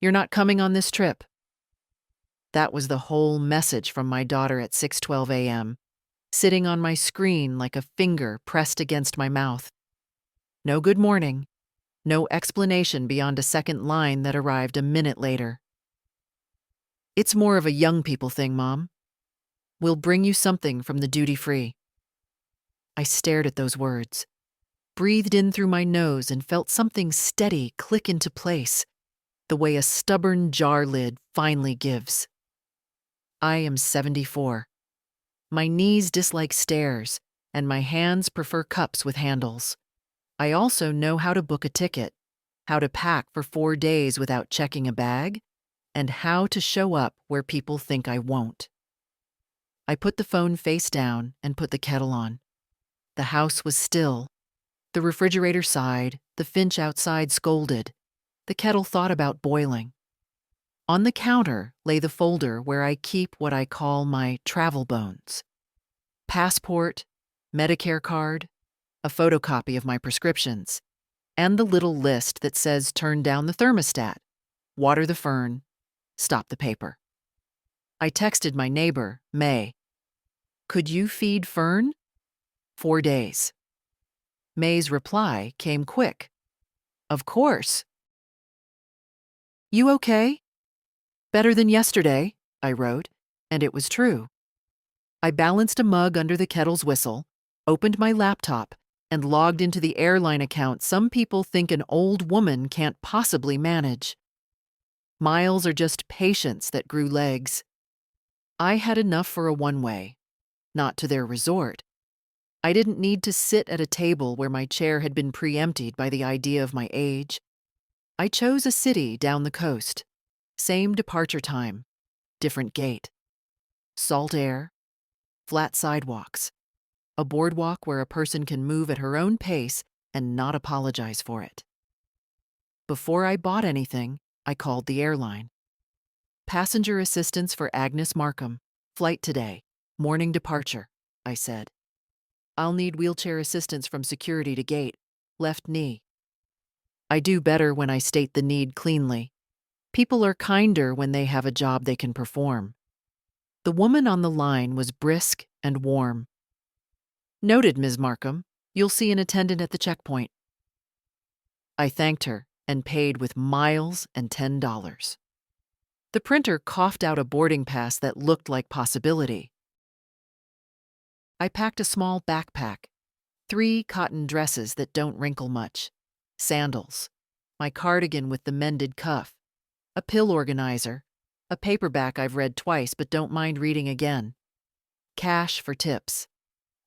You're not coming on this trip." That was the whole message from my daughter at 6:12 a.m., sitting on my screen like a finger pressed against my mouth. No good morning, no explanation beyond a second line that arrived a minute later. "It's more of a young people thing, Mom. We'll bring you something from the duty-free." I stared at those words, breathed in through my nose, and felt something steady click into place, the way a stubborn jar lid finally gives. I am 74. My knees dislike stairs, and my hands prefer cups with handles. I also know how to book a ticket, how to pack for 4 days without checking a bag, and how to show up where people think I won't. I put the phone face down and put the kettle on. The house was still. The refrigerator sighed, the finch outside scolded. The kettle thought about boiling. On the counter lay the folder where I keep what I call my travel bones. Passport, Medicare card, a photocopy of my prescriptions, and the little list that says turn down the thermostat, water the fern, stop the paper. I texted my neighbor, May. "Could you feed Fern?" 4 days. May's reply came quick. "Of course." "You okay?" "Better than yesterday," I wrote, and it was true. I balanced a mug under the kettle's whistle, opened my laptop, and logged into the airline account some people think an old woman can't possibly manage. Miles are just patience that grew legs. I had enough for a one-way, not to their resort. I didn't need to sit at a table where my chair had been preempted by the idea of my age. I chose a city down the coast. Same departure time, different gate. Salt air, flat sidewalks, a boardwalk where a person can move at her own pace and not apologize for it. Before I bought anything, I called the airline. "Passenger assistance for Agnes Markham. Flight today. Morning departure," I said. "I'll need wheelchair assistance from security to gate. Left knee." I do better when I state the need cleanly. People are kinder when they have a job they can perform. The woman on the line was brisk and warm. "Noted, Ms. Markham. You'll see an attendant at the checkpoint." I thanked her and paid with miles and $10. The printer coughed out a boarding pass that looked like possibility. I packed a small backpack, 3 cotton dresses that don't wrinkle much, sandals, my cardigan with the mended cuff, a pill organizer, a paperback I've read twice but don't mind reading again, cash for tips,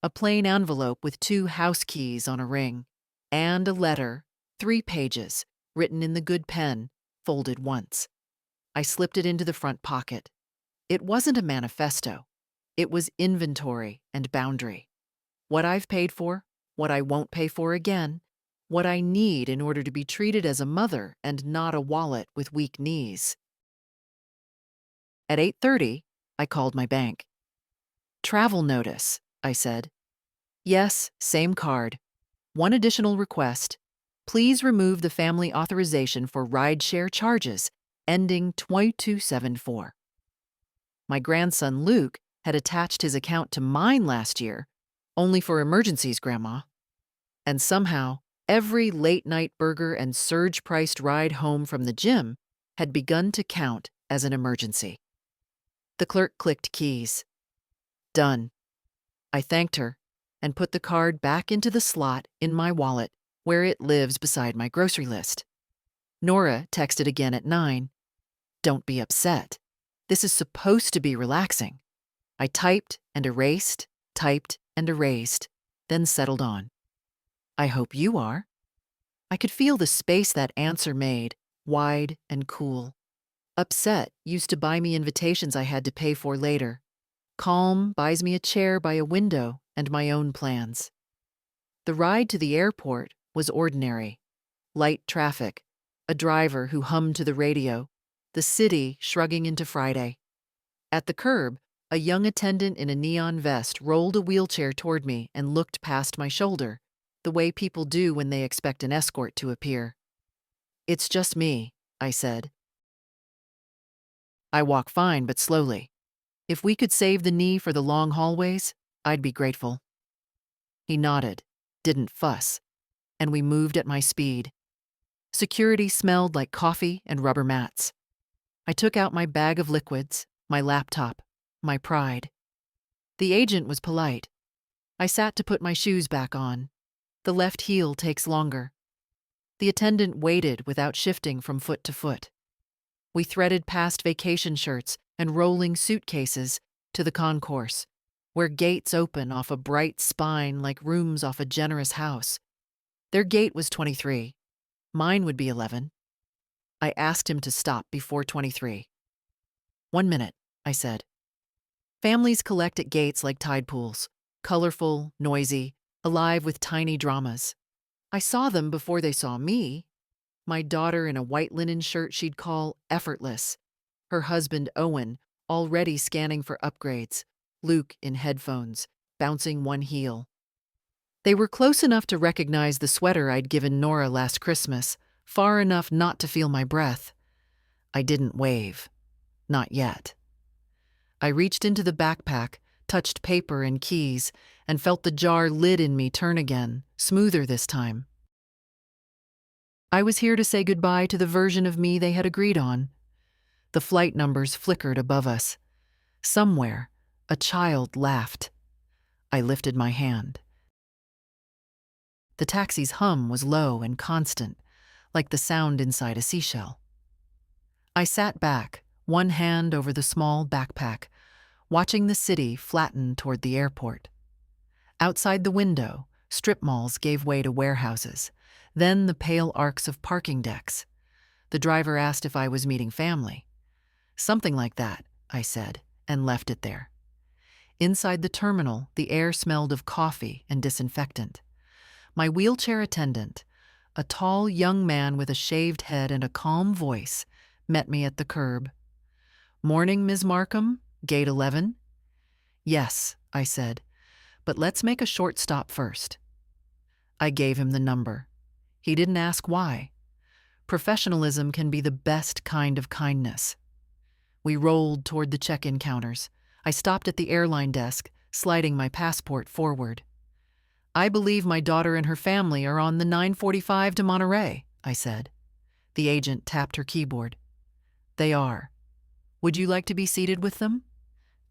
a plain envelope with 2 house keys on a ring, and a letter, 3 pages, written in the good pen, folded once. I slipped it into the front pocket. It wasn't a manifesto. It was inventory and boundary. What I've paid for, what I won't pay for again, what I need in order to be treated as a mother and not a wallet with weak knees. At 8:30, I called my bank. "Travel notice," I said. "Yes, same card. One additional request. Please remove the family authorization for rideshare charges, ending 2274. My grandson Luke had attached his account to mine last year, only for emergencies, Grandma. And somehow, every late-night burger and surge-priced ride home from the gym had begun to count as an emergency. The clerk clicked keys. Done. I thanked her and put the card back into the slot in my wallet where it lives beside my grocery list. Nora texted again at 9. "Don't be upset. This is supposed to be relaxing." I typed and erased, then settled on. "I hope you are." I could feel the space that answer made, wide and cool. Upset used to buy me invitations I had to pay for later. Calm buys me a chair by a window and my own plans. The ride to the airport was ordinary. Light traffic, a driver who hummed to the radio, the city shrugging into Friday. At the curb, a young attendant in a neon vest rolled a wheelchair toward me and looked past my shoulder, the way people do when they expect an escort to appear. "It's just me," I said. I walk fine, but slowly. If we could save the knee for the long hallways, I'd be grateful. He nodded, didn't fuss, and we moved at my speed. Security smelled like coffee and rubber mats. I took out my bag of liquids, my laptop, my pride. The agent was polite. I sat to put my shoes back on. The left heel takes longer. The attendant waited without shifting from foot to foot. We threaded past vacation shirts and rolling suitcases to the concourse, where gates open off a bright spine like rooms off a generous house. Their gate was 23. Mine would be 11. I asked him to stop before 23. 1 minute, I said. Families collect at gates like tide pools, colorful, noisy, alive with tiny dramas. I saw them before they saw me. My daughter in a white linen shirt she'd call effortless. Her husband, Owen, already scanning for upgrades. Luke in headphones, bouncing one heel. They were close enough to recognize the sweater I'd given Nora last Christmas, far enough not to feel my breath. I didn't wave. Not yet. I reached into the backpack, touched paper and keys, and felt the jar lid in me turn again, smoother this time. I was here to say goodbye to the version of me they had agreed on. The flight numbers flickered above us. Somewhere, a child laughed. I lifted my hand. The taxi's hum was low and constant, like the sound inside a seashell. I sat back, one hand over the small backpack, watching the city flatten toward the airport. Outside the window, strip malls gave way to warehouses, then the pale arcs of parking decks. The driver asked if I was meeting family. Something like that, I said, and left it there. Inside the terminal, the air smelled of coffee and disinfectant. My wheelchair attendant, a tall young man with a shaved head and a calm voice, met me at the curb. "Morning, Ms. Markham, gate 11? "Yes," I said, "but let's make a short stop first." I gave him the number. He didn't ask why. Professionalism can be the best kind of kindness. We rolled toward the check-in counters. I stopped at the airline desk, sliding my passport forward. "I believe my daughter and her family are on the 9:45 to Monterey," I said. The agent tapped her keyboard. "They are. Would you like to be seated with them?"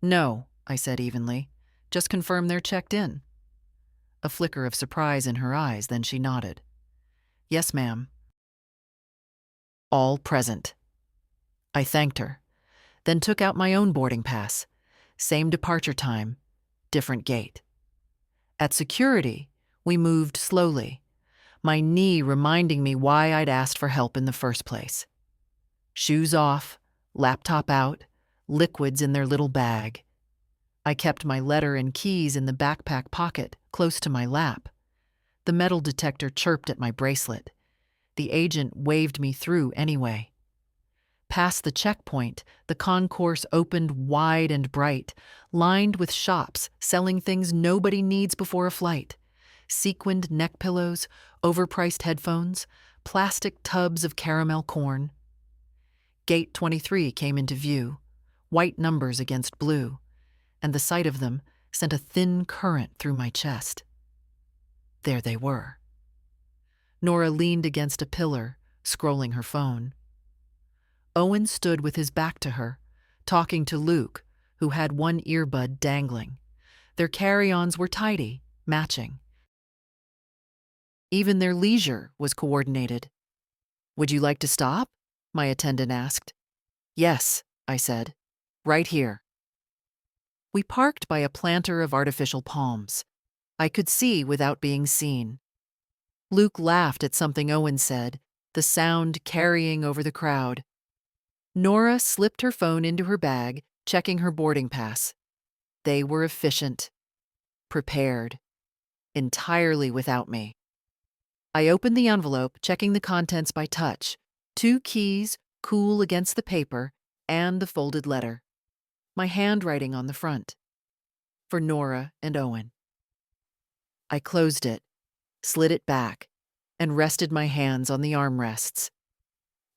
"No," I said evenly. "Just confirm they're checked in." A flicker of surprise in her eyes, then she nodded. "Yes, ma'am." All present. I thanked her, then took out my own boarding pass. Same departure time, different gate. At security, we moved slowly, my knee reminding me why I'd asked for help in the first place. Shoes off, laptop out, liquids in their little bag. I kept my letter and keys in the backpack pocket, close to my lap. The metal detector chirped at my bracelet. The agent waved me through anyway. Past the checkpoint, the concourse opened wide and bright, lined with shops selling things nobody needs before a flight. Sequined neck pillows, overpriced headphones, plastic tubs of caramel corn. Gate 23 came into view, white numbers against blue, and the sight of them sent a thin current through my chest. There they were. Nora leaned against a pillar, scrolling her phone. Owen stood with his back to her, talking to Luke, who had one earbud dangling. Their carry-ons were tidy, matching. Even their leisure was coordinated. "Would you like to stop?" my attendant asked. "Yes," I said. "Right here." We parked by a planter of artificial palms. I could see without being seen. Luke laughed at something Owen said, the sound carrying over the crowd. Nora slipped her phone into her bag, checking her boarding pass. They were efficient, prepared, entirely without me. I opened the envelope, checking the contents by touch. 2 keys, cool against the paper, and the folded letter. My handwriting on the front. For Nora and Owen. I closed it, slid it back, and rested my hands on the armrests.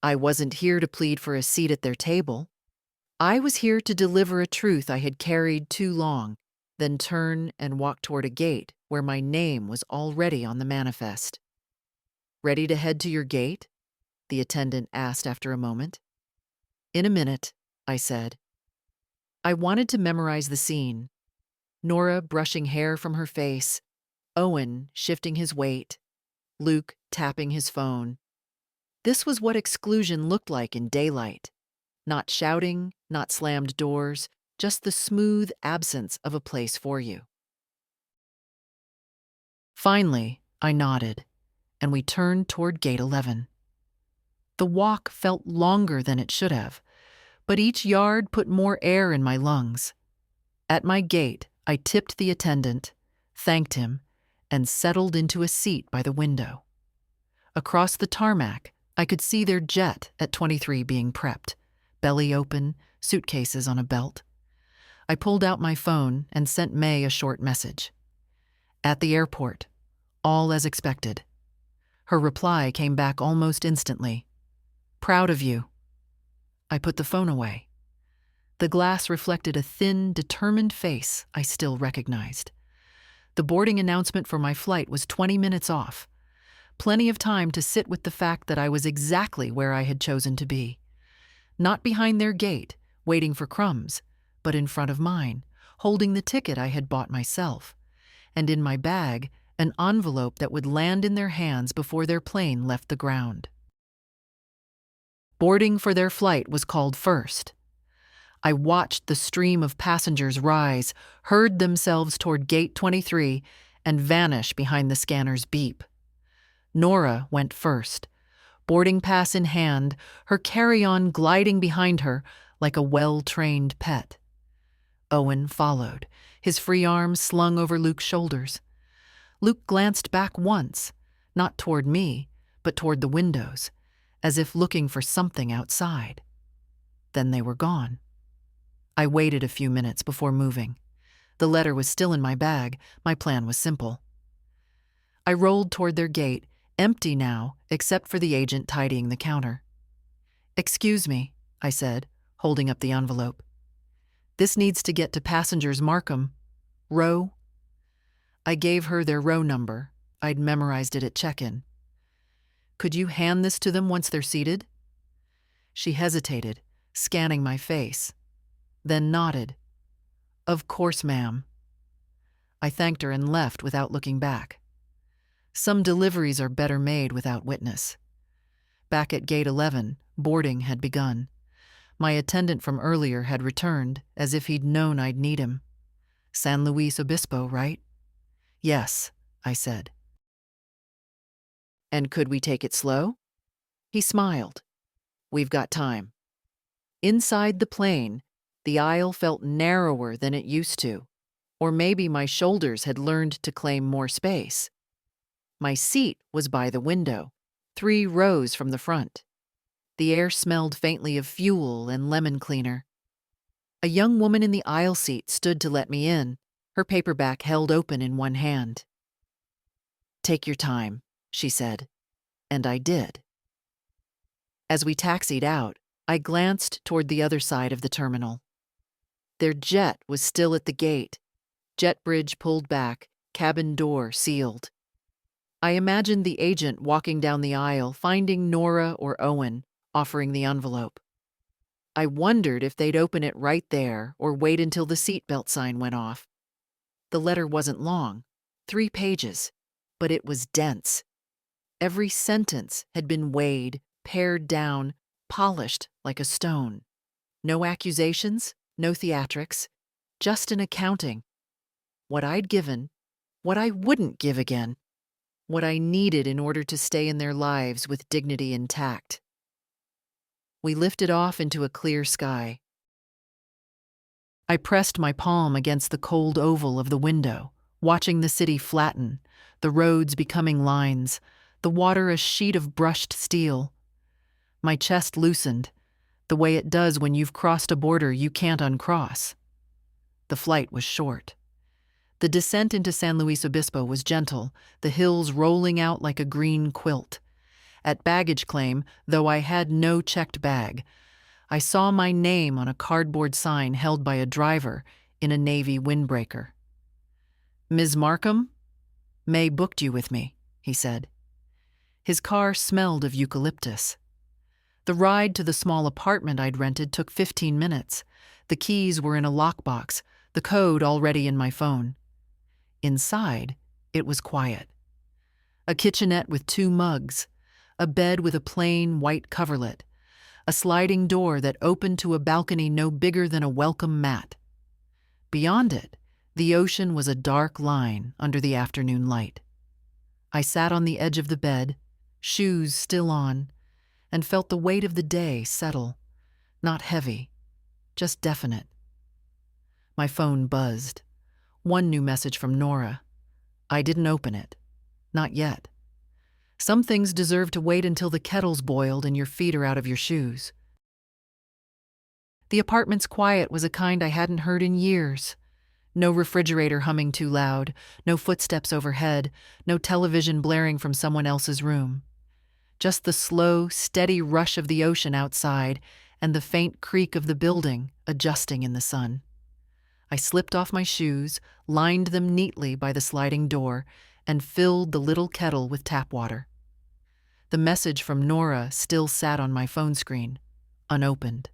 I wasn't here to plead for a seat at their table. I was here to deliver a truth I had carried too long, then turn and walk toward a gate where my name was already on the manifest. "Ready to head to your gate?" the attendant asked after a moment. "In a minute," I said. I wanted to memorize the scene. Nora brushing hair from her face, Owen shifting his weight, Luke tapping his phone. This was what exclusion looked like in daylight. Not shouting, not slammed doors, just the smooth absence of a place for you. Finally, I nodded, and we turned toward Gate 11. The walk felt longer than it should have, but each yard put more air in my lungs. At my gate, I tipped the attendant, thanked him, and settled into a seat by the window. Across the tarmac, I could see their jet at 23 being prepped, belly open, suitcases on a belt. I pulled out my phone and sent May a short message. "At the airport, all as expected." Her reply came back almost instantly. "Proud of you." I put the phone away. The glass reflected a thin, determined face I still recognized. The boarding announcement for my flight was 20 minutes off. Plenty of time to sit with the fact that I was exactly where I had chosen to be. Not behind their gate, waiting for crumbs, but in front of mine, holding the ticket I had bought myself. And in my bag, an envelope that would land in their hands before their plane left the ground. Boarding for their flight was called first. I watched the stream of passengers rise, herd themselves toward Gate 23, and vanish behind the scanner's beep. Nora went first, boarding pass in hand, her carry-on gliding behind her like a well-trained pet. Owen followed, his free arms slung over Luke's shoulders. Luke glanced back once, not toward me, but toward the windows, as if looking for something outside. Then they were gone. I waited a few minutes before moving. The letter was still in my bag. My plan was simple. I rolled toward their gate, empty now, except for the agent tidying the counter. "Excuse me," I said, holding up the envelope. "This needs to get to passengers Markham. Row." I gave her their row number. I'd memorized it at check-in. "Could you hand this to them once they're seated?" She hesitated, scanning my face, then nodded. "Of course, ma'am." I thanked her and left without looking back. Some deliveries are better made without witness. Back at Gate 11, boarding had begun. My attendant from earlier had returned, as if he'd known I'd need him. "San Luis Obispo, right?" "Yes," I said. "And could we take it slow?" He smiled. "We've got time." Inside the plane, the aisle felt narrower than it used to, or maybe my shoulders had learned to claim more space. My seat was by the window, 3 rows from the front. The air smelled faintly of fuel and lemon cleaner. A young woman in the aisle seat stood to let me in, her paperback held open in one hand. "Take your time," she said, and I did. As we taxied out, I glanced toward the other side of the terminal. Their jet was still at the gate, jet bridge pulled back, cabin door sealed. I imagined the agent walking down the aisle, finding Nora or Owen, offering the envelope. I wondered if they'd open it right there or wait until the seatbelt sign went off. The letter wasn't long, 3 pages, but it was dense. Every sentence had been weighed, pared down, polished like a stone. No accusations, no theatrics, just an accounting. What I'd given, what I wouldn't give again, what I needed in order to stay in their lives with dignity intact. We lifted off into a clear sky. I pressed my palm against the cold oval of the window, watching the city flatten, the roads becoming lines, the water a sheet of brushed steel. My chest loosened, the way it does when you've crossed a border you can't uncross. The flight was short. The descent into San Luis Obispo was gentle, the hills rolling out like a green quilt. At baggage claim, though I had no checked bag, I saw my name on a cardboard sign held by a driver in a navy windbreaker. "Ms. Markham, May booked you with me," he said. His car smelled of eucalyptus. The ride to the small apartment I'd rented took 15 minutes. The keys were in a lockbox, the code already in my phone. Inside, it was quiet. A kitchenette with 2 mugs, a bed with a plain white coverlet, a sliding door that opened to a balcony no bigger than a welcome mat. Beyond it, the ocean was a dark line under the afternoon light. I sat on the edge of the bed, shoes still on, and felt the weight of the day settle, not heavy, just definite. My phone buzzed. One new message from Nora. I didn't open it. Not yet. Some things deserve to wait until the kettle's boiled and your feet are out of your shoes. The apartment's quiet was a kind I hadn't heard in years. No refrigerator humming too loud, no footsteps overhead, no television blaring from someone else's room. Just the slow, steady rush of the ocean outside and the faint creak of the building adjusting in the sun. I slipped off my shoes, lined them neatly by the sliding door, and filled the little kettle with tap water. The message from Nora still sat on my phone screen, unopened.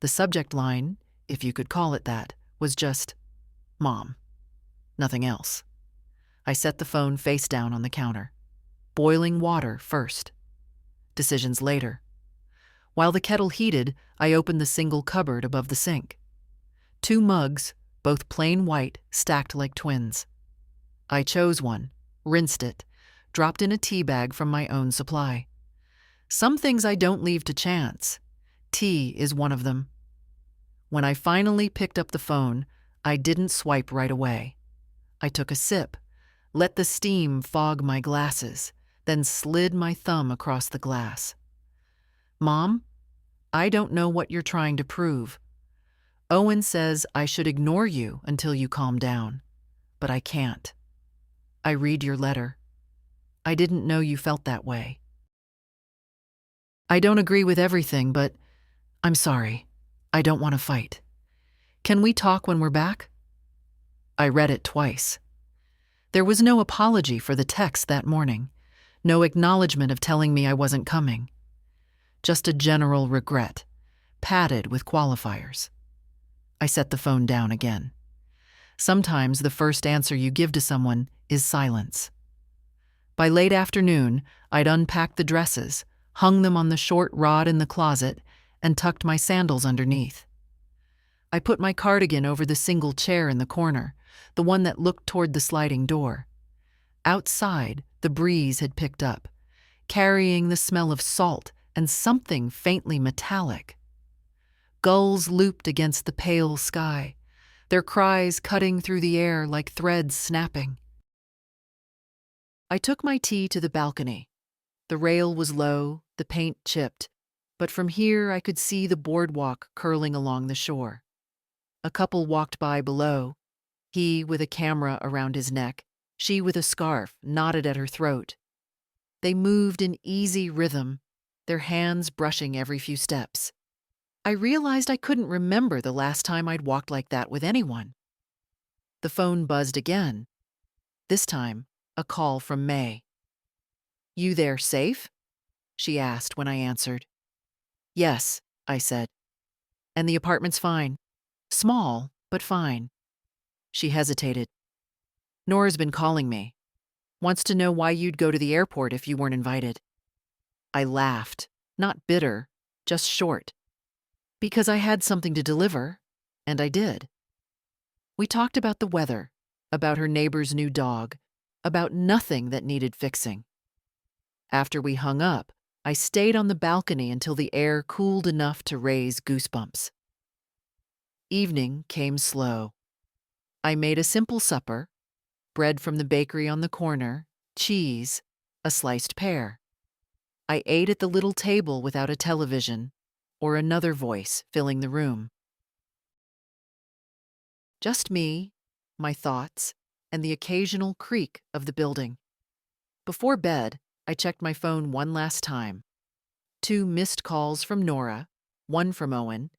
The subject line, if you could call it that, was just, "Mom." Nothing else. I set the phone face down on the counter. Boiling water first. Decisions later. While the kettle heated, I opened the single cupboard above the sink. 2 mugs, both plain white, stacked like twins. I chose one, rinsed it, dropped in a tea bag from my own supply. Some things I don't leave to chance. Tea is one of them. When I finally picked up the phone, I didn't swipe right away. I took a sip, let the steam fog my glasses, then slid my thumb across the glass. "Mom, I don't know what you're trying to prove. Owen says I should ignore you until you calm down, but I can't. I read your letter. I didn't know you felt that way. I don't agree with everything, but I'm sorry. I don't want to fight. Can we talk when we're back?" I read it twice. There was no apology for the text that morning, no acknowledgement of telling me I wasn't coming. Just a general regret, padded with qualifiers. I set the phone down again. Sometimes the first answer you give to someone is silence. By late afternoon, I'd unpacked the dresses, hung them on the short rod in the closet, and tucked my sandals underneath. I put my cardigan over the single chair in the corner, the one that looked toward the sliding door. Outside, the breeze had picked up, carrying the smell of salt and something faintly metallic. Gulls looped against the pale sky, their cries cutting through the air like threads snapping. I took my tea to the balcony. The rail was low, the paint chipped, but from here I could see the boardwalk curling along the shore. A couple walked by below, he with a camera around his neck, she with a scarf knotted at her throat. They moved in easy rhythm, their hands brushing every few steps. I realized I couldn't remember the last time I'd walked like that with anyone. The phone buzzed again. This time, a call from May. "You there safe?" she asked when I answered. "Yes," I said. "And the apartment's fine. Small, but fine." She hesitated. "Nora's been calling me. Wants to know why you'd go to the airport if you weren't invited." I laughed, not bitter, just short. Because I had something to deliver, and I did. We talked about the weather, about her neighbor's new dog, about nothing that needed fixing. After we hung up, I stayed on the balcony until the air cooled enough to raise goosebumps. Evening came slow. I made a simple supper, bread from the bakery on the corner, cheese, a sliced pear. I ate at the little table without a television, or another voice filling the room. Just me, my thoughts, and the occasional creak of the building. Before bed, I checked my phone one last time. 2 missed calls from Nora, one from Owen,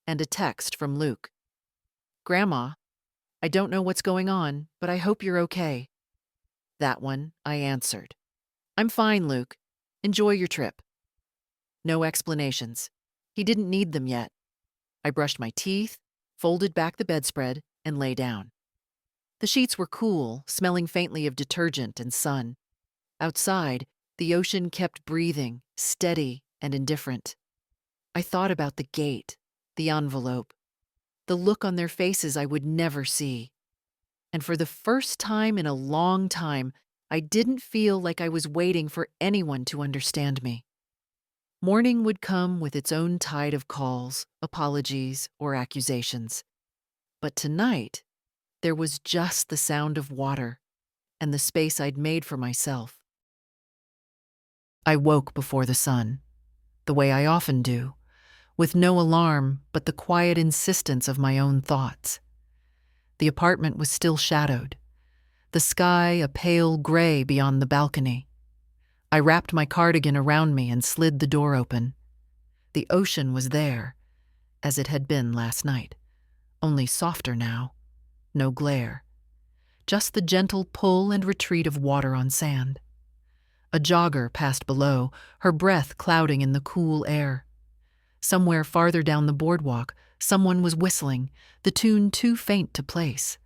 and a text from Luke. "Grandma, I don't know what's going on, but I hope you're okay." That one I answered. "I'm fine, Luke. Enjoy your trip." No explanations. He didn't need them yet. I brushed my teeth, folded back the bedspread, and lay down. The sheets were cool, smelling faintly of detergent and sun. Outside, the ocean kept breathing, steady and indifferent. I thought about the gate, the envelope, the look on their faces I would never see. And for the first time in a long time, I didn't feel like I was waiting for anyone to understand me. Morning would come with its own tide of calls, apologies, or accusations. But tonight, there was just the sound of water and the space I'd made for myself. I woke before the sun, the way I often do, with no alarm but the quiet insistence of my own thoughts. The apartment was still shadowed, the sky a pale gray beyond the balcony. I wrapped my cardigan around me and slid the door open. The ocean was there, as it had been last night, only softer now, no glare. Just the gentle pull and retreat of water on sand. A jogger passed below, her breath clouding in the cool air. Somewhere farther down the boardwalk, someone was whistling, the tune too faint to place.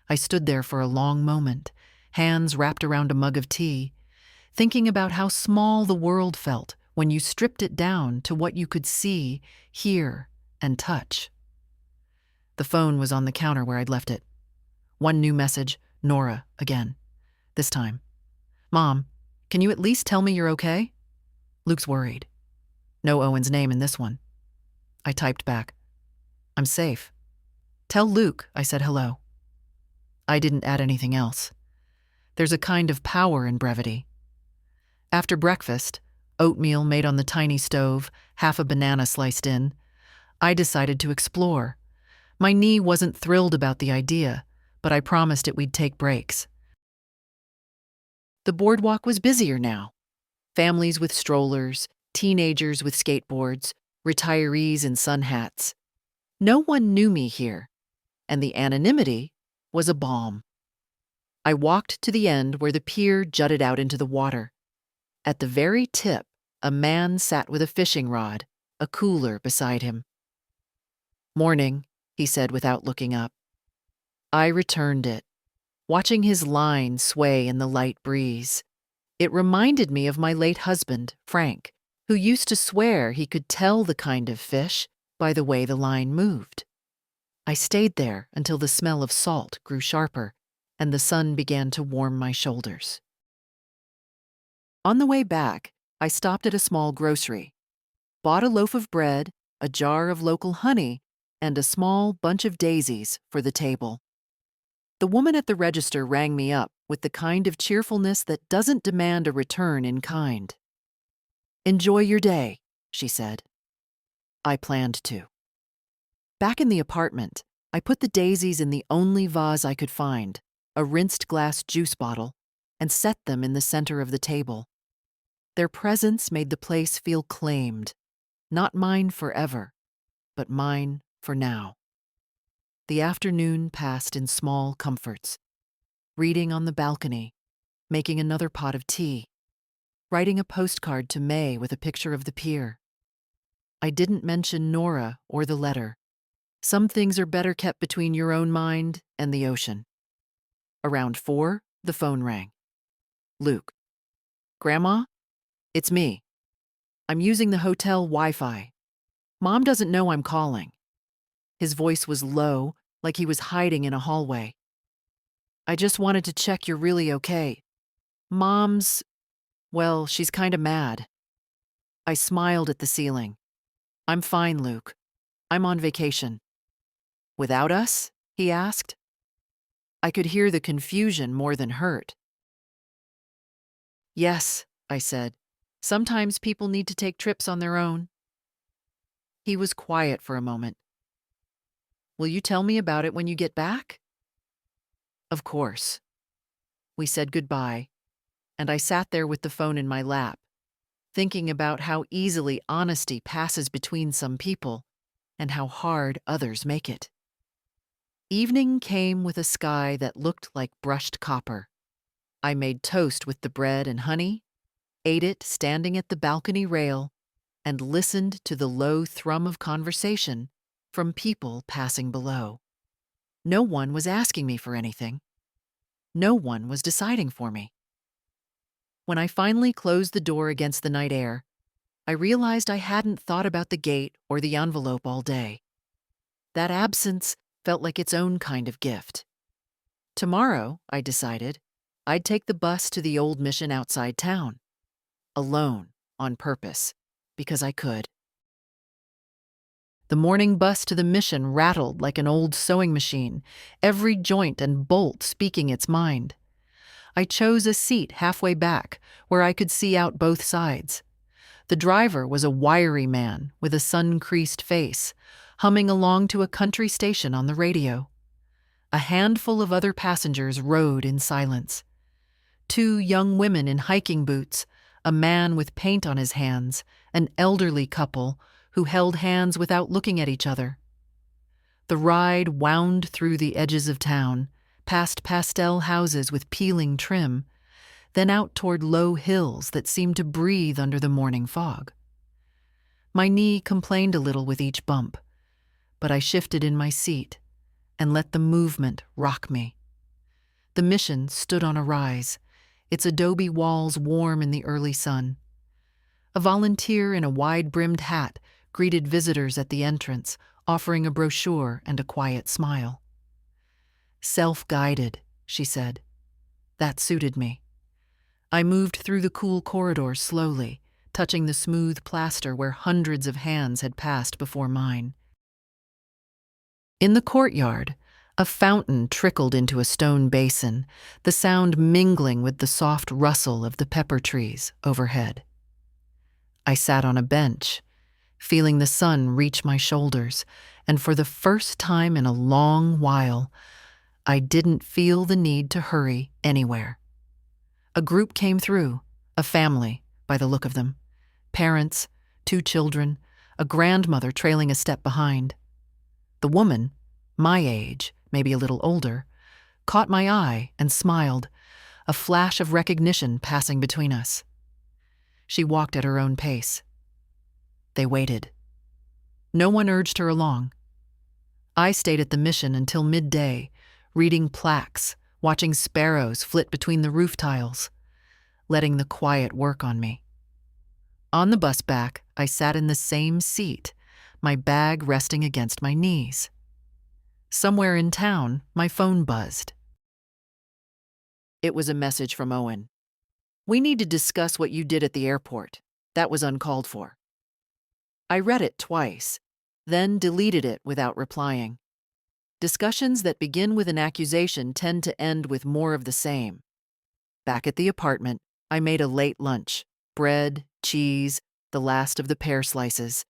I stood there for a long moment, hands wrapped around a mug of tea, thinking about how small the world felt when you stripped it down to what you could see, hear, and touch. The phone was on the counter where I'd left it. One new message, Nora, again. This time, "Mom, can you at least tell me you're okay?" Luke's worried. No Owen's name in this one. I typed back, "I'm safe." "Tell Luke I said hello." I didn't add anything else. There's a kind of power in brevity. After breakfast, oatmeal made on the tiny stove, half a banana sliced in, I decided to explore. My knee wasn't thrilled about the idea, but I promised it we'd take breaks. The boardwalk was busier now. Families with strollers, teenagers with skateboards, retirees in sun hats. No one knew me here, and the anonymity was a balm. I walked to the end where the pier jutted out into the water. At the very tip, a man sat with a fishing rod, a cooler beside him. "Morning," he said without looking up. I returned it, watching his line sway in the light breeze. It reminded me of my late husband, Frank, who used to swear he could tell the kind of fish by the way the line moved. I stayed there until the smell of salt grew sharper and the sun began to warm my shoulders. On the way back, I stopped at a small grocery, bought a loaf of bread, a jar of local honey, and a small bunch of daisies for the table. The woman at the register rang me up with the kind of cheerfulness that doesn't demand a return in kind. "Enjoy your day," she said. I planned to. Back in the apartment, I put the daisies in the only vase I could find, a rinsed glass juice bottle, and set them in the center of the table. Their presence made the place feel claimed, not mine forever, but mine for now. The afternoon passed in small comforts, reading on the balcony, making another pot of tea, writing a postcard to May with a picture of the pier. I didn't mention Nora or the letter. Some things are better kept between your own mind and the ocean. Around 4, the phone rang. Luke. "Grandma? It's me. I'm using the hotel Wi-Fi. Mom doesn't know I'm calling." His voice was low, like he was hiding in a hallway. "I just wanted to check you're really okay. Mom's, well, she's kinda mad." I smiled at the ceiling. "I'm fine, Luke. I'm on vacation." "Without us?" he asked. I could hear the confusion more than hurt. "Yes," I said. "Sometimes people need to take trips on their own." He was quiet for a moment. "Will you tell me about it when you get back?" "Of course." We said goodbye, and I sat there with the phone in my lap, thinking about how easily honesty passes between some people and how hard others make it. Evening came with a sky that looked like brushed copper. I made toast with the bread and honey, ate it standing at the balcony rail, and listened to the low thrum of conversation from people passing below. No one was asking me for anything. No one was deciding for me. When I finally closed the door against the night air, I realized I hadn't thought about the gate or the envelope all day. That absence felt like its own kind of gift. Tomorrow, I decided, I'd take the bus to the old mission outside town. Alone, on purpose, because I could. The morning bus to the mission rattled like an old sewing machine, every joint and bolt speaking its mind. I chose a seat halfway back, where I could see out both sides. The driver was a wiry man with a sun-creased face, humming along to a country station on the radio. A handful of other passengers rode in silence. 2 young women in hiking boots, a man with paint on his hands, an elderly couple who held hands without looking at each other. The ride wound through the edges of town, past pastel houses with peeling trim, then out toward low hills that seemed to breathe under the morning fog. My knee complained a little with each bump, but I shifted in my seat and let the movement rock me. The mission stood on a rise, its adobe walls warm in the early sun. A volunteer in a wide-brimmed hat greeted visitors at the entrance, offering a brochure and a quiet smile. "Self-guided," she said. That suited me. I moved through the cool corridors slowly, touching the smooth plaster where hundreds of hands had passed before mine. In the courtyard, a fountain trickled into a stone basin, the sound mingling with the soft rustle of the pepper trees overhead. I sat on a bench, feeling the sun reach my shoulders, and for the first time in a long while, I didn't feel the need to hurry anywhere. A group came through, a family, by the look of them. Parents, 2 children, a grandmother trailing a step behind. The woman, my age, maybe a little older, caught my eye and smiled, a flash of recognition passing between us. She walked at her own pace. They waited. No one urged her along. I stayed at the mission until midday, reading plaques, watching sparrows flit between the roof tiles, letting the quiet work on me. On the bus back, I sat in the same seat, my bag resting against my knees. Somewhere in town, my phone buzzed. It was a message from Owen. "We need to discuss what you did at the airport. That was uncalled for." I read it twice, then deleted it without replying. Discussions that begin with an accusation tend to end with more of the same. Back at the apartment, I made a late lunch, bread, cheese, the last of the pear slices,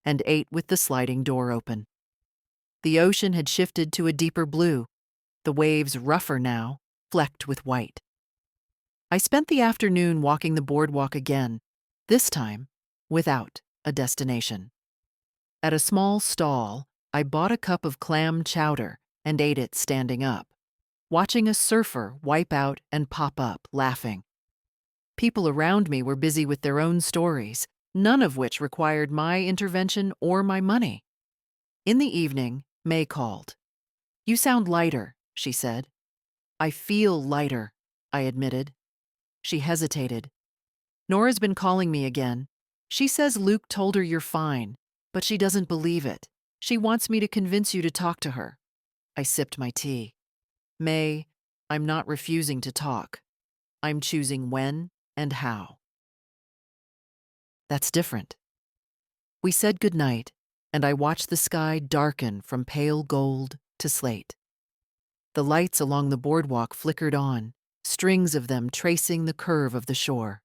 and ate with the sliding door open. The ocean had shifted to a deeper blue, the waves rougher now, flecked with white. I spent the afternoon walking the boardwalk again, this time without a destination. At a small stall, I bought a cup of clam chowder and ate it standing up, watching a surfer wipe out and pop up, laughing. People around me were busy with their own stories, none of which required my intervention or my money. In the evening, May called. "You sound lighter," she said. "I feel lighter," I admitted. She hesitated. "Nora's been calling me again. She says Luke told her you're fine, but she doesn't believe it. She wants me to convince you to talk to her." I sipped my tea. "May, I'm not refusing to talk. I'm choosing when and how." That's different. We said goodnight, and I watched the sky darken from pale gold to slate. The lights along the boardwalk flickered on, strings of them tracing the curve of the shore.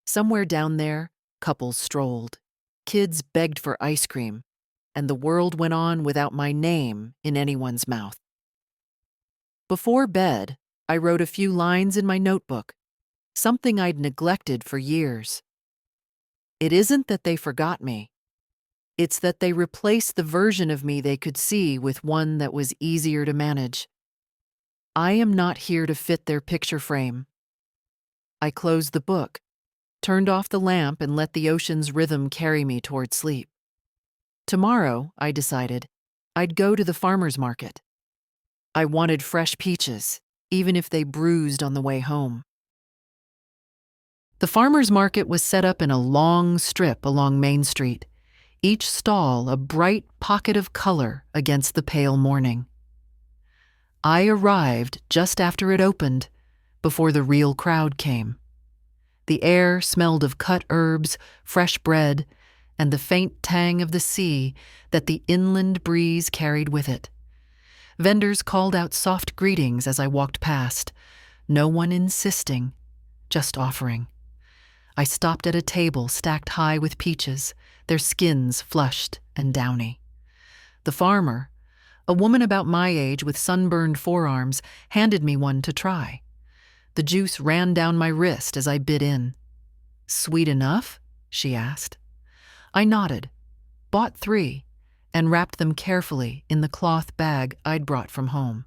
Somewhere down there, couples strolled. Kids begged for ice cream, and the world went on without my name in anyone's mouth. Before bed, I wrote a few lines in my notebook, something I'd neglected for years. It isn't that they forgot me. It's that they replaced the version of me they could see with one that was easier to manage. I am not here to fit their picture frame. I closed the book, turned off the lamp, and let the ocean's rhythm carry me toward sleep. Tomorrow, I decided, I'd go to the farmer's market. I wanted fresh peaches, even if they bruised on the way home. The farmer's market was set up in a long strip along Main Street, each stall a bright pocket of color against the pale morning. I arrived just after it opened, before the real crowd came. The air smelled of cut herbs, fresh bread, and the faint tang of the sea that the inland breeze carried with it. Vendors called out soft greetings as I walked past, no one insisting, just offering. I stopped at a table stacked high with peaches, their skins flushed and downy. The farmer, a woman about my age with sunburned forearms, handed me one to try. The juice ran down my wrist as I bit in. "Sweet enough?" she asked. I nodded, bought 3, and wrapped them carefully in the cloth bag I'd brought from home.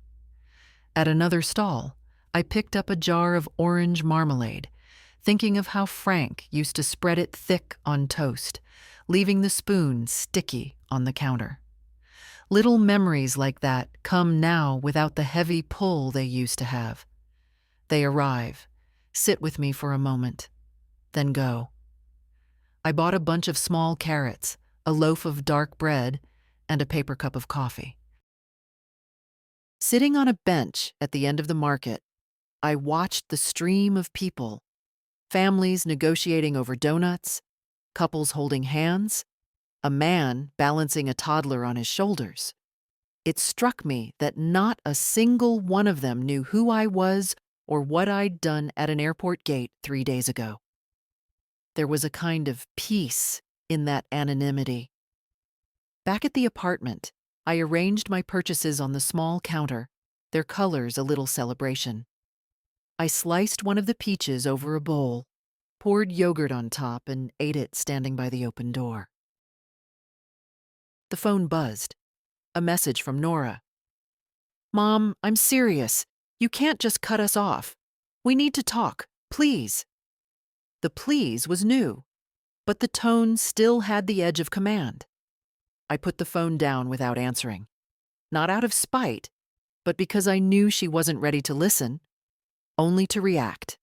At another stall, I picked up a jar of orange marmalade, thinking of how Frank used to spread it thick on toast, leaving the spoon sticky on the counter. Little memories like that come now without the heavy pull they used to have. They arrive, sit with me for a moment, then go. I bought a bunch of small carrots, a loaf of dark bread, and a paper cup of coffee. Sitting on a bench at the end of the market, I watched the stream of people, families negotiating over donuts, couples holding hands, a man balancing a toddler on his shoulders. It struck me that not a single one of them knew who I was or what I'd done at an airport gate 3 days ago. There was a kind of peace in that anonymity. Back at the apartment, I arranged my purchases on the small counter, their colors a little celebration. I sliced one of the peaches over a bowl, poured yogurt on top, and ate it standing by the open door. The phone buzzed. A message from Nora. "Mom, I'm serious. You can't just cut us off. We need to talk, please." The please was new, but the tone still had the edge of command. I put the phone down without answering. Not out of spite, but because I knew she wasn't ready to listen, only to react.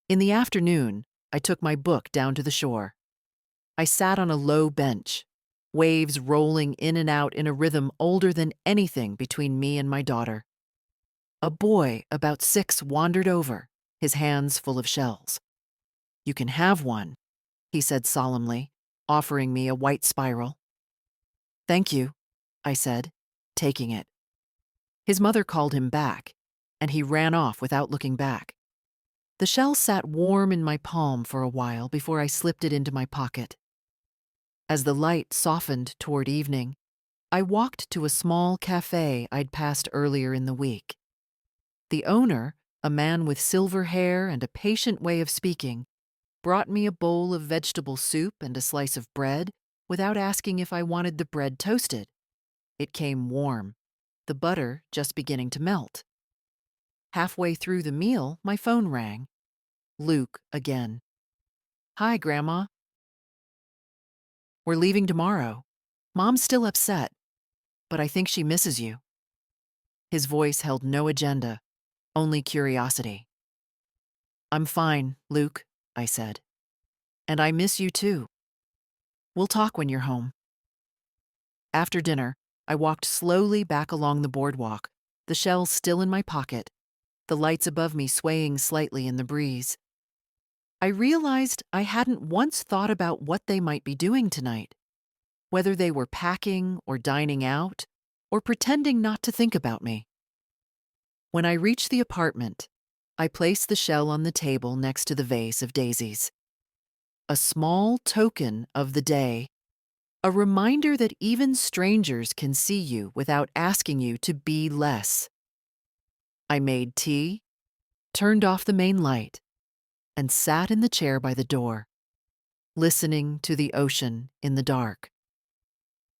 In the afternoon, I took my book down to the shore. I sat on a low bench, waves rolling in and out in a rhythm older than anything between me and my daughter. A boy about 6 wandered over, his hands full of shells. "You can have one," he said solemnly, offering me a white spiral. "Thank you," I said, taking it. His mother called him back, and he ran off without looking back. The shell sat warm in my palm for a while before I slipped it into my pocket. As the light softened toward evening, I walked to a small cafe I'd passed earlier in the week. The owner, a man with silver hair and a patient way of speaking, brought me a bowl of vegetable soup and a slice of bread without asking if I wanted the bread toasted. It came warm, the butter just beginning to melt. Halfway through the meal, my phone rang. Luke again. "Hi, Grandma. We're leaving tomorrow. Mom's still upset, but I think she misses you." His voice held no agenda, only curiosity. "I'm fine, Luke," I said. "And I miss you too. We'll talk when you're home." After dinner, I walked slowly back along the boardwalk, the shell still in my pocket, the lights above me swaying slightly in the breeze. I realized I hadn't once thought about what they might be doing tonight, whether they were packing or dining out or pretending not to think about me. When I reached the apartment, I placed the shell on the table next to the vase of daisies. A small token of the day, a reminder that even strangers can see you without asking you to be less. I made tea, turned off the main light, and sat in the chair by the door. listening to the ocean in the dark.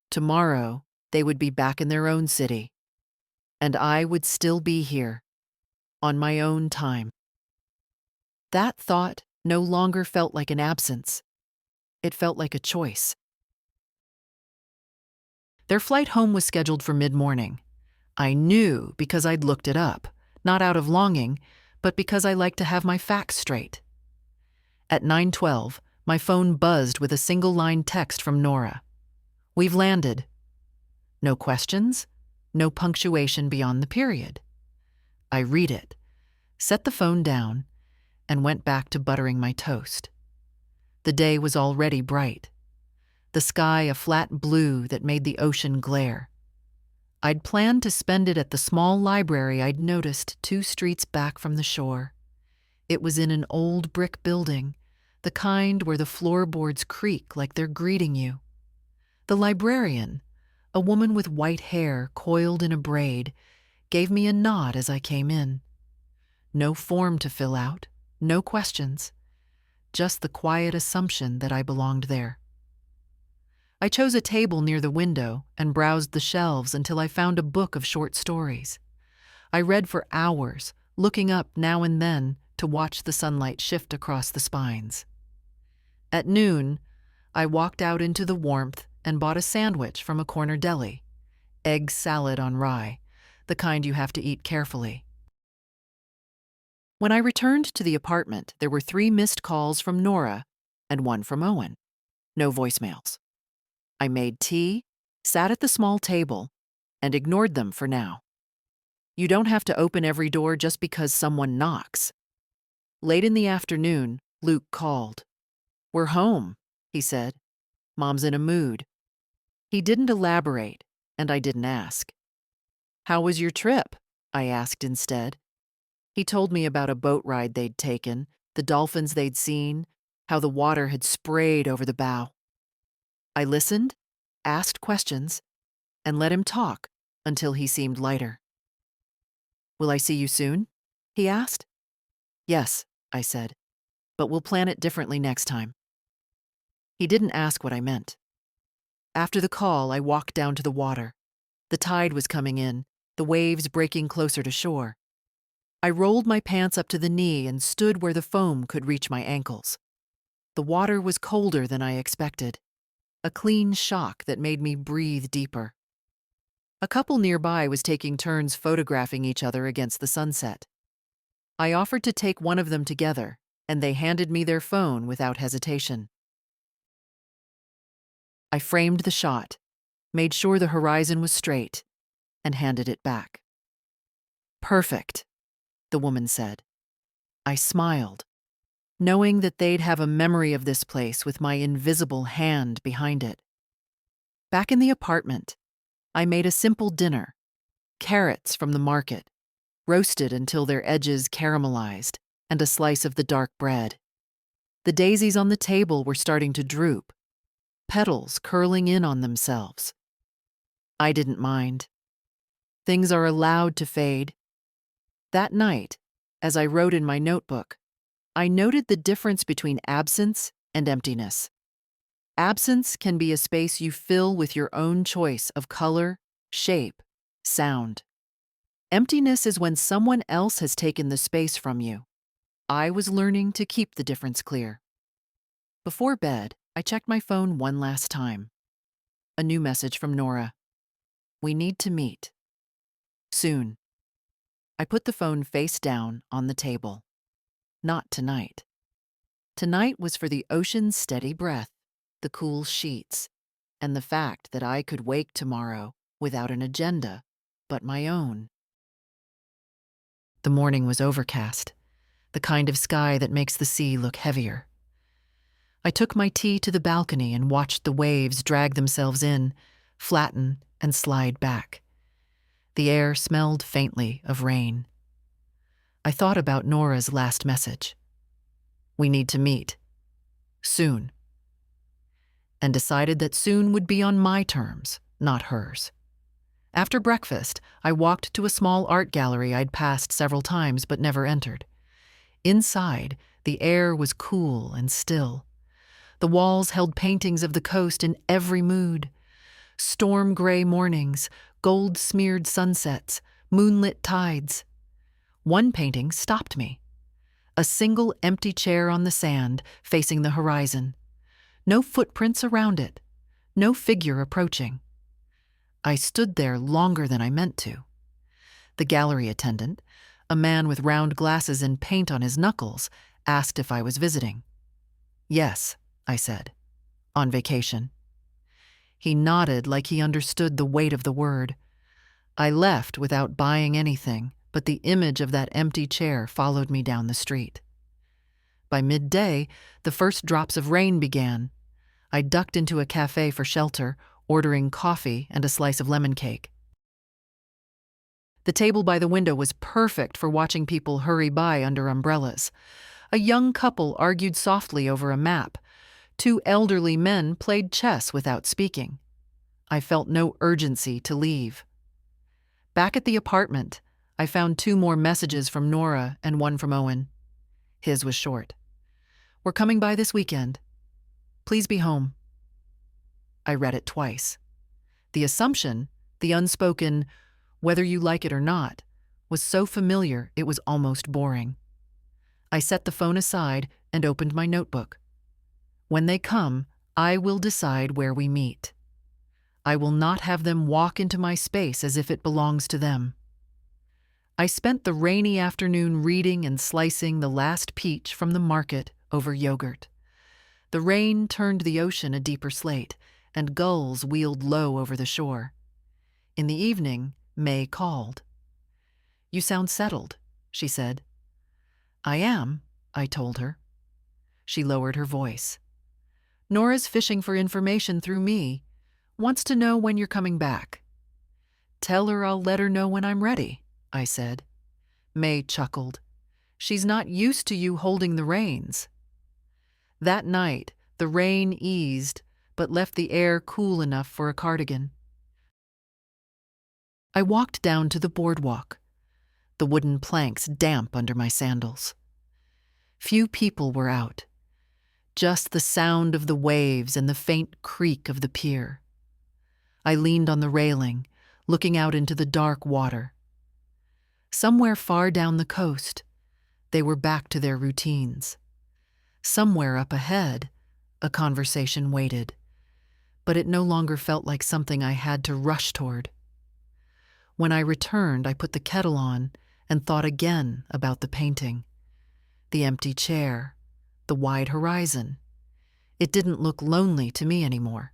Tomorrow, they would be back in their own city, and I would still be here, on my own time. That thought no longer felt like an absence. It felt like a choice. Their flight home was scheduled for mid-morning. I knew because I'd looked it up, not out of longing, but because I like to have my facts straight. At 9:12, my phone buzzed with a single-line text from Nora. "We've landed." No questions, no punctuation beyond the period. I read it, set the phone down, and went back to buttering my toast. The day was already bright, the sky a flat blue that made the ocean glare. I'd planned to spend it at the small library I'd noticed 2 streets back from the shore. It was in an old brick building, the kind where the floorboards creak like they're greeting you. The librarian, a woman with white hair coiled in a braid, gave me a nod as I came in. No form to fill out, no questions, just the quiet assumption that I belonged there. I chose a table near the window and browsed the shelves until I found a book of short stories. I read for hours, looking up now and then to watch the sunlight shift across the spines. At noon, I walked out into the warmth and bought a sandwich from a corner deli, egg salad on rye, the kind you have to eat carefully. When I returned to the apartment, there were 3 missed calls from Nora and 1 from Owen. No voicemails. I made tea, sat at the small table, and ignored them for now. You don't have to open every door just because someone knocks. Late in the afternoon, Luke called. "We're home," he said. "Mom's in a mood." He didn't elaborate, and I didn't ask. "How was your trip?" I asked instead. He told me about a boat ride they'd taken, the dolphins they'd seen, how the water had sprayed over the bow. I listened, asked questions, and let him talk until he seemed lighter. "Will I see you soon?" he asked. "Yes," I said, "but we'll plan it differently next time." He didn't ask what I meant. After the call, I walked down to the water. The tide was coming in, the waves breaking closer to shore. I rolled my pants up to the knee and stood where the foam could reach my ankles. The water was colder than I expected, a clean shock that made me breathe deeper. A couple nearby was taking turns photographing each other against the sunset. I offered to take one of them together, and they handed me their phone without hesitation. I framed the shot, made sure the horizon was straight, and handed it back. "Perfect," the woman said. I smiled, knowing that they'd have a memory of this place with my invisible hand behind it. Back in the apartment, I made a simple dinner: carrots from the market, roasted until their edges caramelized, and a slice of the dark bread. The daisies on the table were starting to droop, petals curling in on themselves. I didn't mind. Things are allowed to fade. That night, as I wrote in my notebook, I noted the difference between absence and emptiness. Absence can be a space you fill with your own choice of color, shape, sound. Emptiness is when someone else has taken the space from you. I was learning to keep the difference clear. Before bed, I checked my phone one last time. A new message from Nora. "We need to meet. Soon." I put the phone face down on the table. Not tonight. Tonight was for the ocean's steady breath, the cool sheets, and the fact that I could wake tomorrow without an agenda but my own. The morning was overcast, the kind of sky that makes the sea look heavier. I took my tea to the balcony and watched the waves drag themselves in, flatten, and slide back. The air smelled faintly of rain. I thought about Nora's last message. "We need to meet. Soon." And decided that soon would be on my terms, not hers. After breakfast, I walked to a small art gallery I'd passed several times but never entered. Inside, the air was cool and still. The walls held paintings of the coast in every mood. Storm-gray mornings, gold-smeared sunsets, moonlit tides. One painting stopped me. A single empty chair on the sand, facing the horizon. No footprints around it. No figure approaching. I stood there longer than I meant to. The gallery attendant, a man with round glasses and paint on his knuckles, asked if I was visiting. "Yes," I said. "On vacation." He nodded like he understood the weight of the word. I left without buying anything, but the image of that empty chair followed me down the street. By midday, the first drops of rain began. I ducked into a cafe for shelter, ordering coffee and a slice of lemon cake. The table by the window was perfect for watching people hurry by under umbrellas. A young couple argued softly over a map. Two elderly men played chess without speaking. I felt no urgency to leave. Back at the apartment, I found 2 more messages from Nora and one from Owen. His was short. "We're coming by this weekend. Please be home." I read it twice. The assumption, the unspoken, "whether you like it or not," was so familiar it was almost boring. I set the phone aside and opened my notebook. When they come, I will decide where we meet. I will not have them walk into my space as if it belongs to them. I spent the rainy afternoon reading and slicing the last peach from the market over yogurt. The rain turned the ocean a deeper slate, and gulls wheeled low over the shore. In the evening, May called. "You sound settled," she said. "I am," I told her. She lowered her voice. "Nora's fishing for information through me. Wants to know when you're coming back." "Tell her I'll let her know when I'm ready," I said. May chuckled. "She's not used to you holding the reins." That night, the rain eased, but left the air cool enough for a cardigan. I walked down to the boardwalk, the wooden planks damp under my sandals. Few people were out, just the sound of the waves and the faint creak of the pier. I leaned on the railing, looking out into the dark water. Somewhere far down the coast, they were back to their routines. Somewhere up ahead, a conversation waited, but it no longer felt like something I had to rush toward. When I returned, I put the kettle on and thought again about the painting. The empty chair, the wide horizon. It didn't look lonely to me anymore.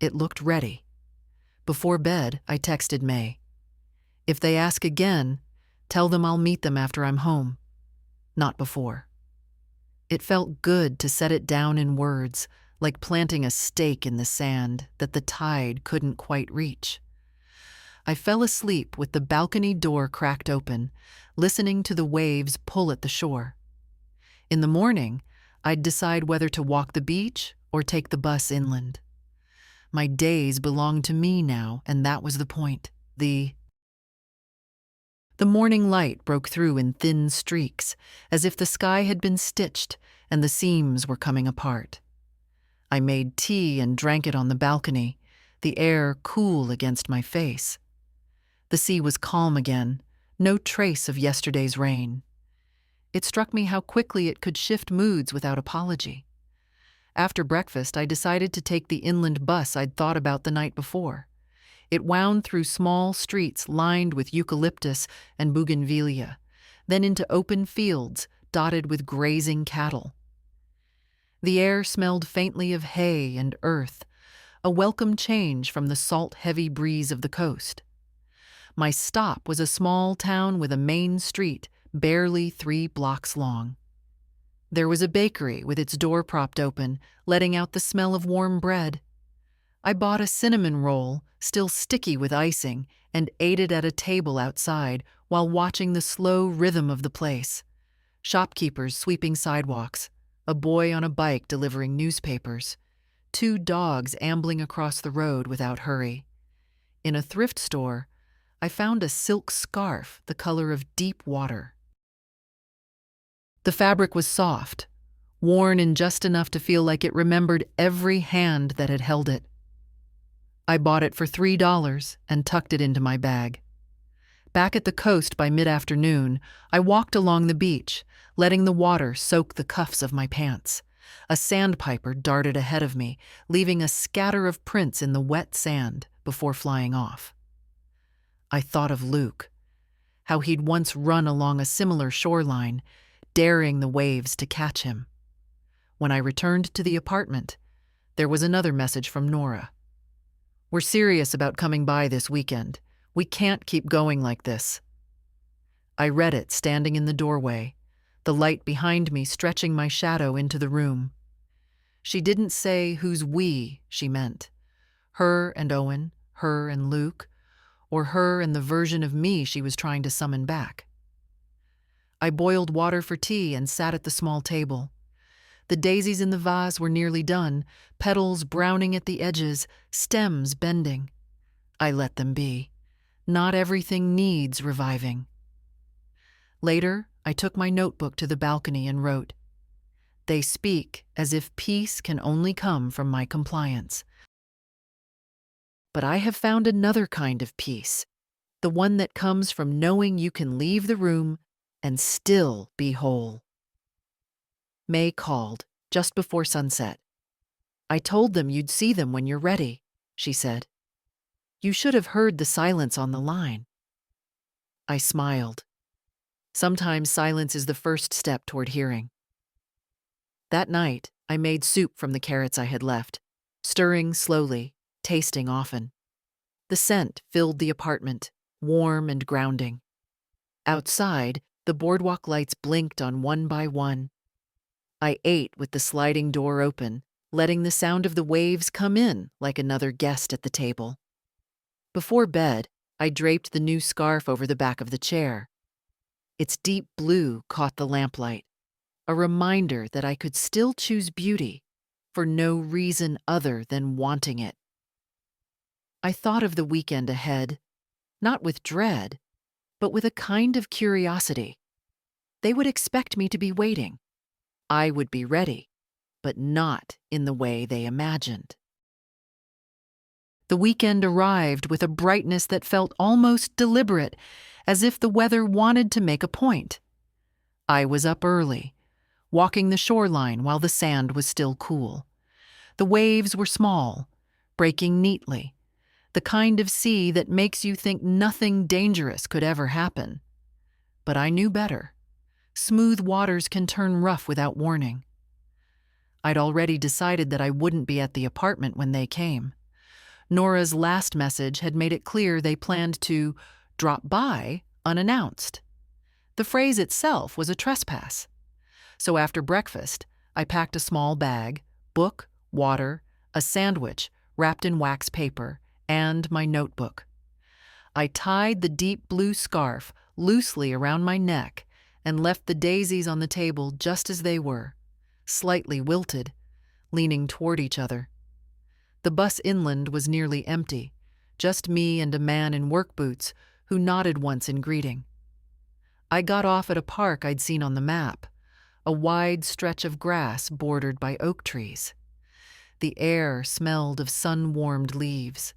It looked ready. Before bed, I texted May. "If they ask again, tell them I'll meet them after I'm home. Not before." It felt good to set it down in words, like planting a stake in the sand that the tide couldn't quite reach. I fell asleep with the balcony door cracked open, listening to the waves pull at the shore. In the morning, I'd decide whether to walk the beach or take the bus inland. My days belonged to me now, and that was the point. The morning light broke through in thin streaks, as if the sky had been stitched and the seams were coming apart. I made tea and drank it on the balcony, the air cool against my face. The sea was calm again, no trace of yesterday's rain. It struck me how quickly it could shift moods without apology. After breakfast, I decided to take the inland bus I'd thought about the night before. It wound through small streets lined with eucalyptus and bougainvillea, then into open fields dotted with grazing cattle. The air smelled faintly of hay and earth, a welcome change from the salt-heavy breeze of the coast. My stop was a small town with a main street barely 3 blocks long. There was a bakery with its door propped open, letting out the smell of warm bread. I bought a cinnamon roll, still sticky with icing, and ate it at a table outside while watching the slow rhythm of the place. Shopkeepers sweeping sidewalks, a boy on a bike delivering newspapers, 2 dogs ambling across the road without hurry. In a thrift store, I found a silk scarf the color of deep water. The fabric was soft, worn in just enough to feel like it remembered every hand that had held it. I bought it for $3 and tucked it into my bag. Back at the coast by mid-afternoon, I walked along the beach, letting the water soak the cuffs of my pants. A sandpiper darted ahead of me, leaving a scatter of prints in the wet sand before flying off. I thought of Luke, how he'd once run along a similar shoreline, daring the waves to catch him. When I returned to the apartment, there was another message from Nora. "We're serious about coming by this weekend. We can't keep going like this." I read it standing in the doorway, the light behind me stretching my shadow into the room. She didn't say whose we she meant. Her and Owen, her and Luke, or her and the version of me she was trying to summon back. I boiled water for tea and sat at the small table. The daisies in the vase were nearly done, petals browning at the edges, stems bending. I let them be. Not everything needs reviving. Later, I took my notebook to the balcony and wrote, "They speak as if peace can only come from my compliance. But I have found another kind of peace, the one that comes from knowing you can leave the room and still be whole." May called, just before sunset. "I told them you'd see them when you're ready," she said. "You should have heard the silence on the line." I smiled. Sometimes silence is the first step toward hearing. That night, I made soup from the carrots I had left, stirring slowly, tasting often. The scent filled the apartment, warm and grounding. Outside, the boardwalk lights blinked on one by one. I ate with the sliding door open, letting the sound of the waves come in like another guest at the table. Before bed, I draped the new scarf over the back of the chair. Its deep blue caught the lamplight, a reminder that I could still choose beauty for no reason other than wanting it. I thought of the weekend ahead, not with dread, but with a kind of curiosity. They would expect me to be waiting. I would be ready, but not in the way they imagined. The weekend arrived with a brightness that felt almost deliberate, as if the weather wanted to make a point. I was up early, walking the shoreline while the sand was still cool. The waves were small, breaking neatly, the kind of sea that makes you think nothing dangerous could ever happen. But I knew better. Smooth waters can turn rough without warning. I'd already decided that I wouldn't be at the apartment when they came. Nora's last message had made it clear they planned to drop by unannounced. The phrase itself was a trespass. So after breakfast, I packed a small bag, book, water, a sandwich wrapped in wax paper, and my notebook. I tied the deep blue scarf loosely around my neck and left the daisies on the table just as they were, slightly wilted, leaning toward each other. The bus inland was nearly empty, just me and a man in work boots who nodded once in greeting. I got off at a park I'd seen on the map, a wide stretch of grass bordered by oak trees. The air smelled of sun-warmed leaves.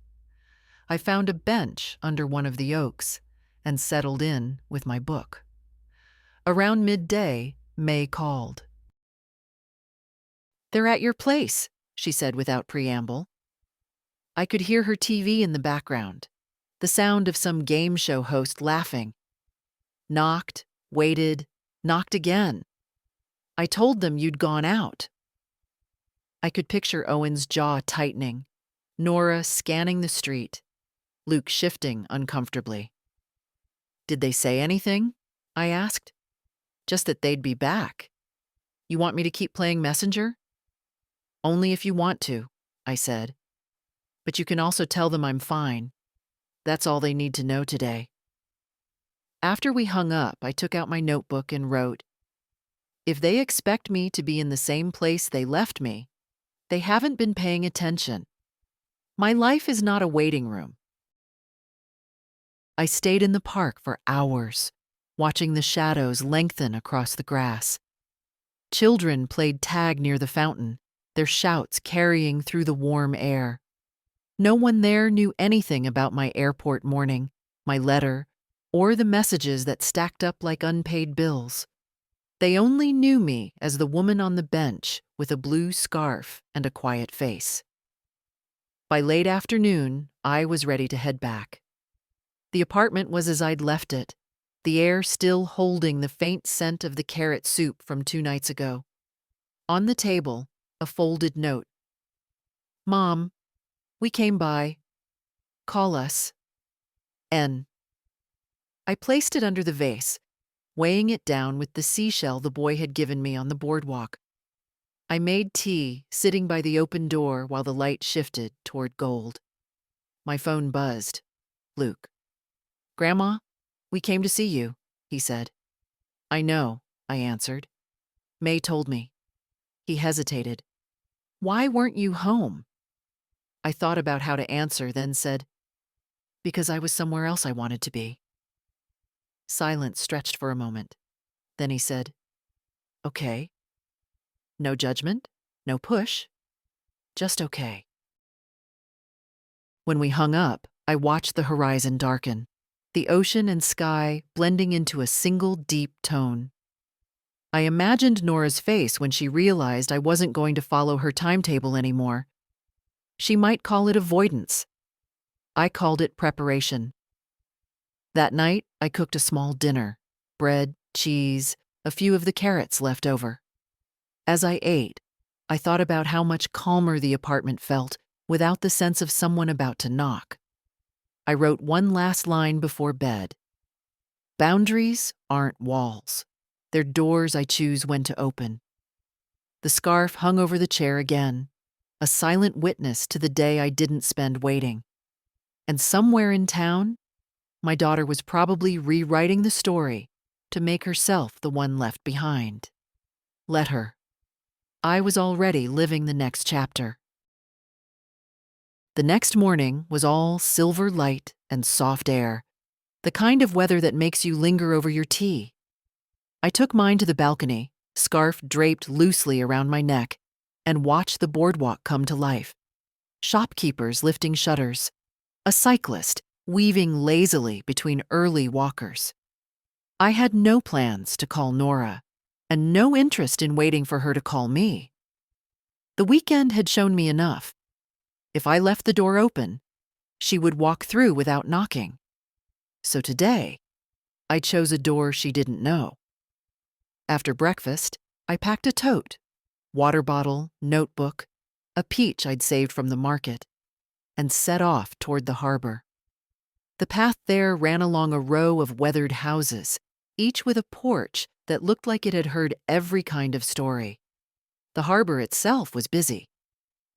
I found a bench under one of the oaks and settled in with my book. Around midday, May called. "They're at your place," she said without preamble. I could hear her TV in the background, the sound of some game show host laughing. Knocked, waited, knocked again. "I told them you'd gone out." I could picture Owen's jaw tightening, Nora scanning the street, Luke shifting uncomfortably. "Did they say anything?" I asked. "Just that they'd be back. You want me to keep playing messenger?" "Only if you want to," I said. "But you can also tell them I'm fine. That's all they need to know today." After we hung up, I took out my notebook and wrote, "If they expect me to be in the same place they left me, they haven't been paying attention. My life is not a waiting room." I stayed in the park for hours, watching the shadows lengthen across the grass. Children played tag near the fountain, their shouts carrying through the warm air. No one there knew anything about my airport morning, my letter, or the messages that stacked up like unpaid bills. They only knew me as the woman on the bench with a blue scarf and a quiet face. By late afternoon, I was ready to head back. The apartment was as I'd left it, the air still holding the faint scent of the carrot soup from 2 nights ago. On the table, a folded note. "Mom, we came by. Call us. N." I placed it under the vase, weighing it down with the seashell the boy had given me on the boardwalk. I made tea, sitting by the open door while the light shifted toward gold. My phone buzzed. Luke. "Grandma, we came to see you," he said. "I know," I answered. "May told me." He hesitated. "Why weren't you home?" I thought about how to answer, then said, "Because I was somewhere else I wanted to be." Silence stretched for a moment. Then he said, "Okay." No judgment, no push, just okay. When we hung up, I watched the horizon darken, the ocean and sky blending into a single deep tone. I imagined Nora's face when she realized I wasn't going to follow her timetable anymore. She might call it avoidance. I called it preparation. That night, I cooked a small dinner, bread, cheese, a few of the carrots left over. As I ate, I thought about how much calmer the apartment felt without the sense of someone about to knock. I wrote one last line before bed. Boundaries aren't walls. They're doors I choose when to open. The scarf hung over the chair again, a silent witness to the day I didn't spend waiting. And somewhere in town, my daughter was probably rewriting the story to make herself the one left behind. Let her. I was already living the next chapter. The next morning was all silver light and soft air, the kind of weather that makes you linger over your tea. I took mine to the balcony, scarf draped loosely around my neck, and watched the boardwalk come to life. Shopkeepers lifting shutters, a cyclist weaving lazily between early walkers. I had no plans to call Nora, and no interest in waiting for her to call me. The weekend had shown me enough. If I left the door open, she would walk through without knocking. So today, I chose a door she didn't know. After breakfast, I packed a tote, water bottle, notebook, a peach I'd saved from the market, and set off toward the harbor. The path there ran along a row of weathered houses, each with a porch that looked like it had heard every kind of story. The harbor itself was busy.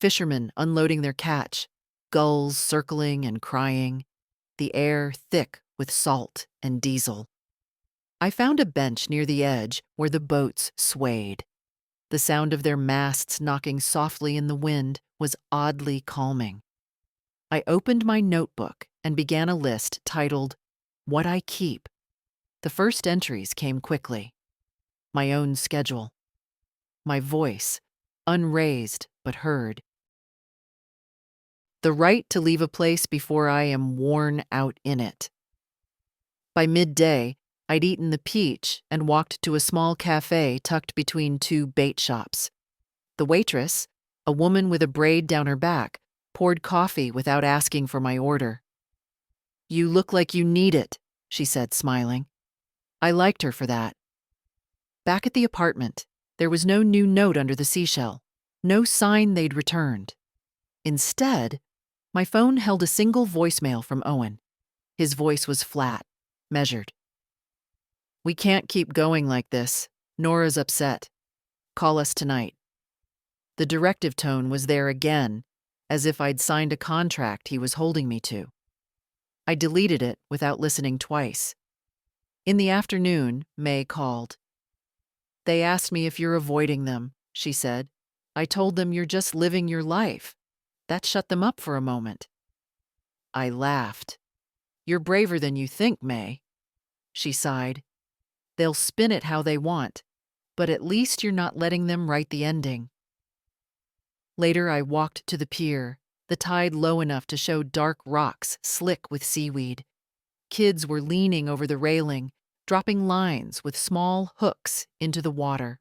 Fishermen unloading their catch, gulls circling and crying, the air thick with salt and diesel. I found a bench near the edge where the boats swayed. The sound of their masts knocking softly in the wind was oddly calming. I opened my notebook and began a list titled, "What I Keep." The first entries came quickly. My own schedule. My voice, unraised but heard. The right to leave a place before I am worn out in it. By midday, I'd eaten the peach and walked to a small cafe tucked between 2 bait shops. The waitress, a woman with a braid down her back, poured coffee without asking for my order. "You look like you need it," she said, smiling. I liked her for that. Back at the apartment, there was no new note under the seashell, no sign they'd returned. Instead, my phone held a single voicemail from Owen. His voice was flat, measured. "We can't keep going like this. Nora's upset. Call us tonight." The directive tone was there again, as if I'd signed a contract he was holding me to. I deleted it without listening twice. In the afternoon, May called. "They asked me if you're avoiding them," she said. "I told them you're just living your life." That shut them up for a moment. I laughed. "You're braver than you think, May." She sighed. "They'll spin it how they want. but at least you're not letting them write the ending. Later, I walked to the pier, the tide low enough to show dark rocks slick with seaweed. Kids were leaning over the railing, dropping lines with small hooks into the water.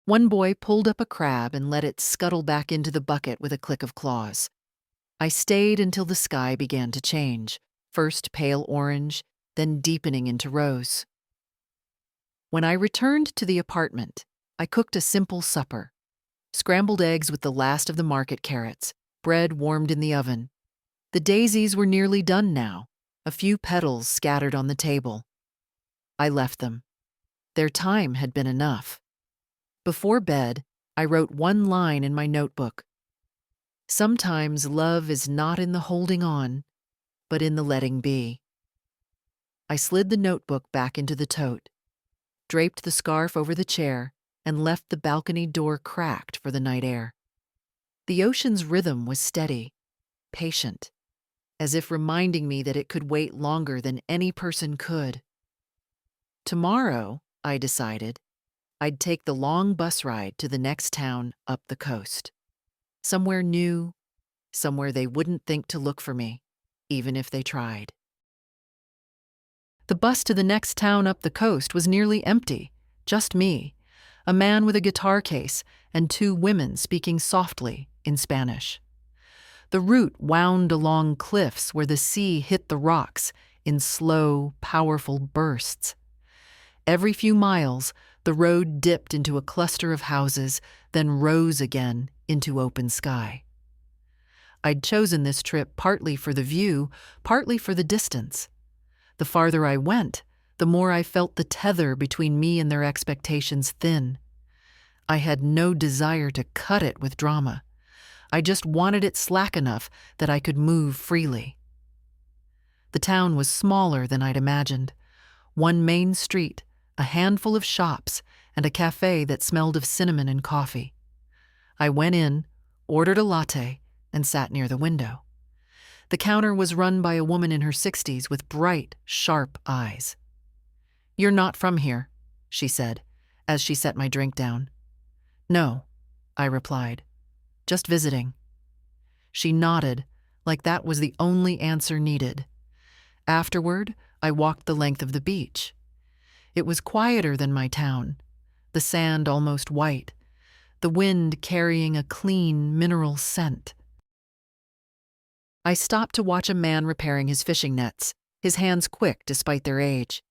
One boy pulled up a crab and let it scuttle back into the bucket with a click of claws. I stayed until the sky began to change, first pale orange, then deepening into rose. When I returned to the apartment, I cooked a simple supper. Scrambled eggs with the last of the market carrots, bread warmed in the oven. The daisies were nearly done now, a few petals scattered on the table. I left them. Their time had been enough. Before bed, I wrote one line in my notebook. Sometimes love is not in the holding on, but in the letting be. I slid the notebook back into the tote, draped the scarf over the chair, and left the balcony door cracked for the night air. The ocean's rhythm was steady, patient, as if reminding me that it could wait longer than any person could. Tomorrow, I decided, I'd take the long bus ride to the next town up the coast. Somewhere new, somewhere they wouldn't think to look for me, even if they tried. The bus to the next town up the coast was nearly empty, just me, a man with a guitar case, and two women speaking softly in Spanish. The route wound along cliffs where the sea hit the rocks in slow, powerful bursts. Every few miles, the road dipped into a cluster of houses, then rose again into open sky. I'd chosen this trip partly for the view, partly for the distance. The farther I went, the more I felt the tether between me and their expectations thin. I had no desire to cut it with drama. I just wanted it slack enough that I could move freely. The town was smaller than I'd imagined. One main street, a handful of shops, and a cafe that smelled of cinnamon and coffee. I went in, ordered a latte, and sat near the window. The counter was run by a woman in her 60s with bright, sharp eyes. "You're not from here," she said, as she set my drink down. "No," I replied. "Just visiting." She nodded, like that was the only answer needed. Afterward, I walked the length of the beach. It was quieter than my town, the sand almost white, the wind carrying a clean, mineral scent. I stopped to watch a man repairing his fishing nets, his hands quick despite their age.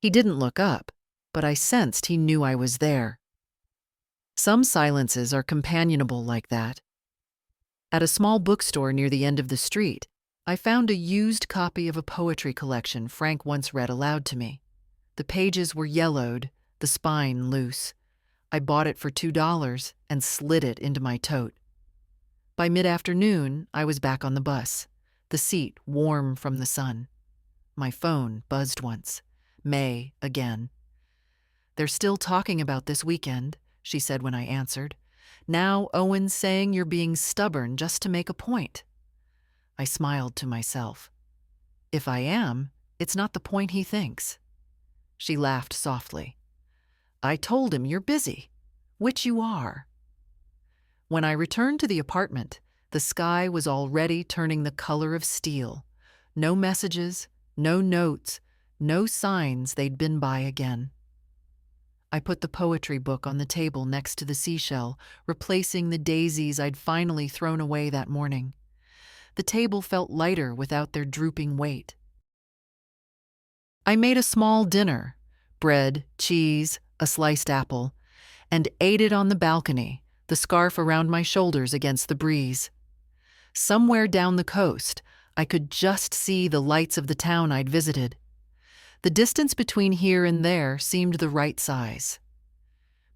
He didn't look up, but I sensed he knew I was there. Some silences are companionable like that. At a small bookstore near the end of the street, I found a used copy of a poetry collection Frank once read aloud to me. The pages were yellowed, the spine loose. I bought it for $2 and slid it into my tote. By mid-afternoon, I was back on the bus, the seat warm from the sun. My phone buzzed once. May again. "They're still talking about this weekend," she said when I answered. "Now Owen's saying you're being stubborn just to make a point." I smiled to myself. If I am, it's not the point he thinks. She laughed softly. "I told him you're busy, which you are." When I returned to the apartment, the sky was already turning the color of steel. No messages, no notes, no signs they'd been by again. I put the poetry book on the table next to the seashell, replacing the daisies I'd finally thrown away that morning. The table felt lighter without their drooping weight. I made a small dinner, bread, cheese, a sliced apple, and ate it on the balcony, the scarf around my shoulders against the breeze. Somewhere down the coast, I could just see the lights of the town I'd visited. The distance between here and there seemed the right size.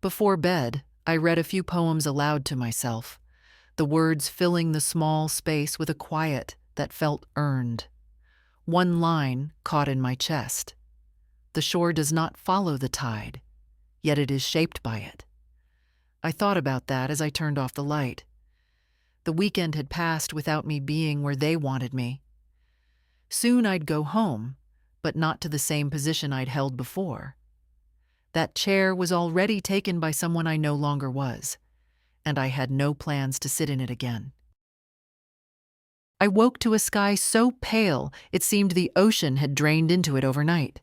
Before bed, I read a few poems aloud to myself, the words filling the small space with a quiet that felt earned. One line caught in my chest. "The shore does not follow the tide, yet it is shaped by it." I thought about that as I turned off the light. The weekend had passed without me being where they wanted me. Soon I'd go home, but not to the same position I'd held before. That chair was already taken by someone I no longer was, and I had no plans to sit in it again. I woke to a sky so pale it seemed the ocean had drained into it overnight.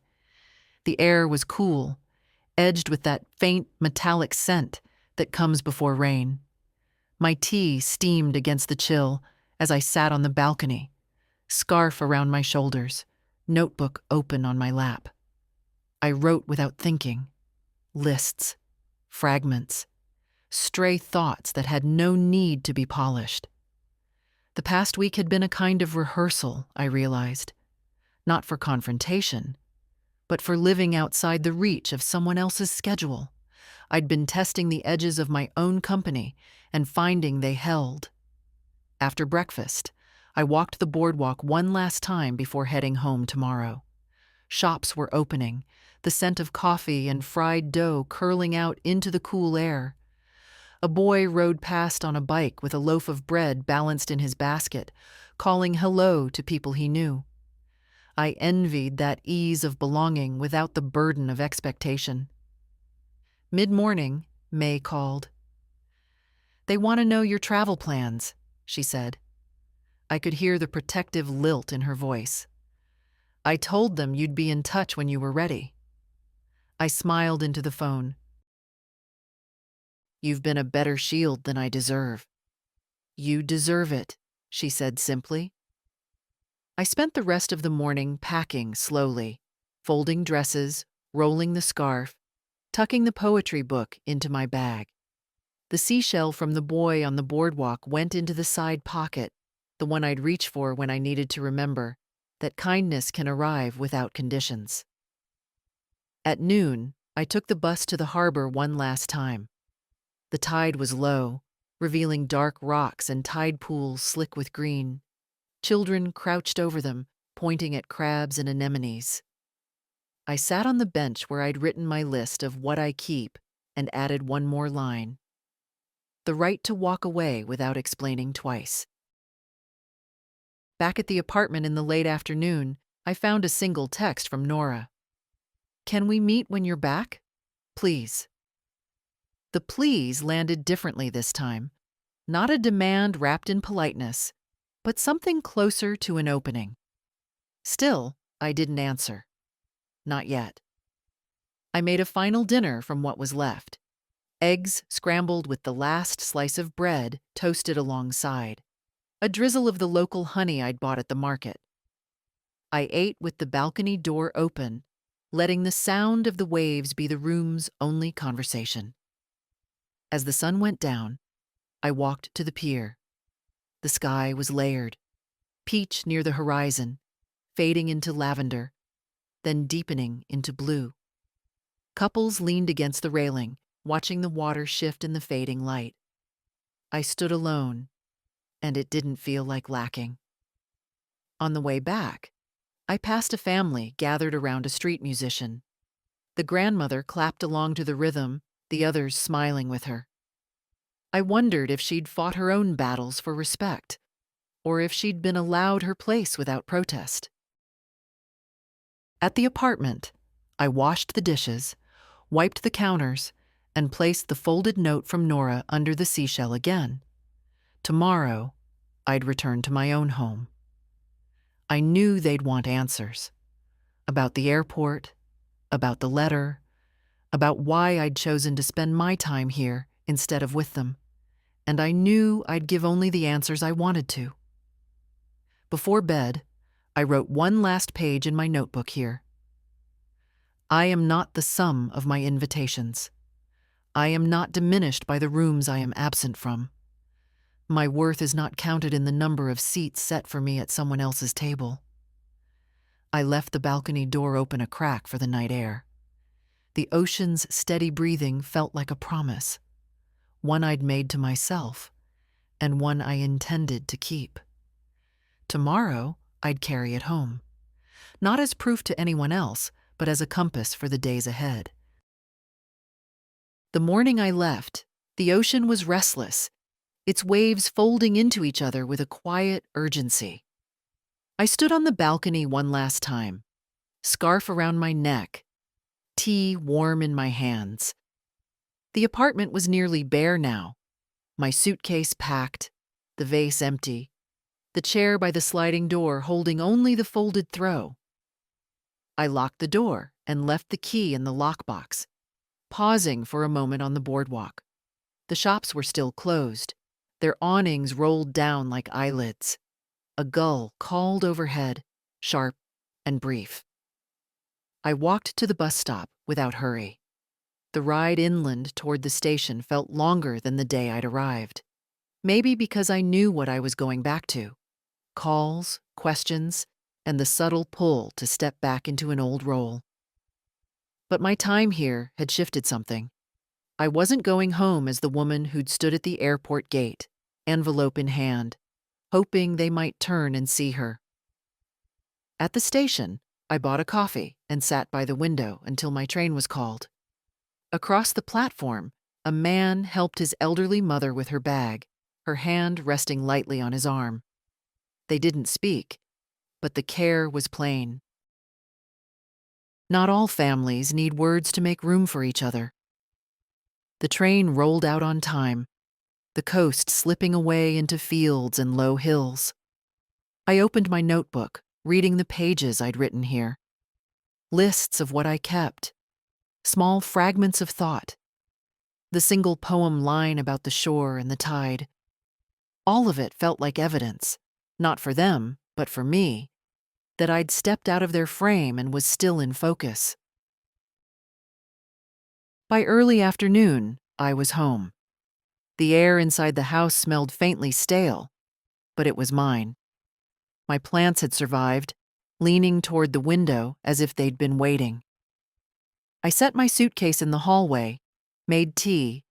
The air was cool, edged with that faint metallic scent that comes before rain. My tea steamed against the chill as I sat on the balcony, scarf around my shoulders, notebook open on my lap. I wrote without thinking. Lists, fragments, stray thoughts that had no need to be polished. The past week had been a kind of rehearsal, I realized. Not for confrontation, but for living outside the reach of someone else's schedule. I'd been testing the edges of my own company and finding they held. After breakfast, I walked the boardwalk one last time before heading home tomorrow. Shops were opening, the scent of coffee and fried dough curling out into the cool air. A boy rode past on a bike with a loaf of bread balanced in his basket, calling hello to people he knew. I envied that ease of belonging without the burden of expectation. Mid-morning, May called. "They want to know your travel plans," she said. I could hear the protective lilt in her voice. "I told them you'd be in touch when you were ready." I smiled into the phone. "You've been a better shield than I deserve." "You deserve it," she said simply. I spent the rest of the morning packing slowly, folding dresses, rolling the scarf, tucking the poetry book into my bag. The seashell from the boy on the boardwalk went into the side pocket, the one I'd reach for when I needed to remember that kindness can arrive without conditions. At noon, I took the bus to the harbor one last time. The tide was low, revealing dark rocks and tide pools slick with green. Children crouched over them, pointing at crabs and anemones. I sat on the bench where I'd written my list of what I keep and added one more line: the right to walk away without explaining twice. Back at the apartment in the late afternoon, I found a single text from Nora. "Can we meet when you're back? Please." The please landed differently this time. Not a demand wrapped in politeness, but something closer to an opening. Still, I didn't answer. Not yet. I made a final dinner from what was left. Eggs scrambled with the last slice of bread toasted alongside. A drizzle of the local honey I'd bought at the market. I ate with the balcony door open, letting the sound of the waves be the room's only conversation. As the sun went down, I walked to the pier. The sky was layered, peach near the horizon, fading into lavender, then deepening into blue. Couples leaned against the railing, watching the water shift in the fading light. I stood alone, and it didn't feel like lacking. On the way back, I passed a family gathered around a street musician. The grandmother clapped along to the rhythm, the others smiling with her. I wondered if she'd fought her own battles for respect, or if she'd been allowed her place without protest. At the apartment, I washed the dishes, wiped the counters, and placed the folded note from Nora under the seashell again. Tomorrow, I'd return to my own home. I knew they'd want answers. About the airport, about the letter, about why I'd chosen to spend my time here instead of with them. And I knew I'd give only the answers I wanted to. Before bed, I wrote one last page in my notebook here. I am not the sum of my invitations. I am not diminished by the rooms I am absent from. My worth is not counted in the number of seats set for me at someone else's table. I left the balcony door open a crack for the night air. The ocean's steady breathing felt like a promise, one I'd made to myself, and one I intended to keep. Tomorrow, I'd carry it home, not as proof to anyone else, but as a compass for the days ahead. The morning I left, the ocean was restless, its waves folding into each other with a quiet urgency. I stood on the balcony one last time, scarf around my neck, tea warm in my hands. The apartment was nearly bare now, my suitcase packed, the vase empty, the chair by the sliding door holding only the folded throw. I locked the door and left the key in the lockbox, pausing for a moment on the boardwalk. The shops were still closed, their awnings rolled down like eyelids. A gull called overhead, sharp and brief. I walked to the bus stop without hurry. The ride inland toward the station felt longer than the day I'd arrived. Maybe because I knew what I was going back to. Calls, questions, and the subtle pull to step back into an old role. But my time here had shifted something. I wasn't going home as the woman who'd stood at the airport gate, envelope in hand, hoping they might turn and see her. At the station, I bought a coffee and sat by the window until my train was called. Across the platform, a man helped his elderly mother with her bag, her hand resting lightly on his arm. They didn't speak, but the care was plain. Not all families need words to make room for each other. The train rolled out on time, the coast slipping away into fields and low hills. I opened my notebook, reading the pages I'd written here. Lists of what I kept, small fragments of thought, the single poem line about the shore and the tide. All of it felt like evidence, not for them, but for me, that I'd stepped out of their frame and was still in focus. By early afternoon, I was home. The air inside the house smelled faintly stale, but it was mine. My plants had survived, leaning toward the window as if they'd been waiting. I set my suitcase in the hallway, made tea,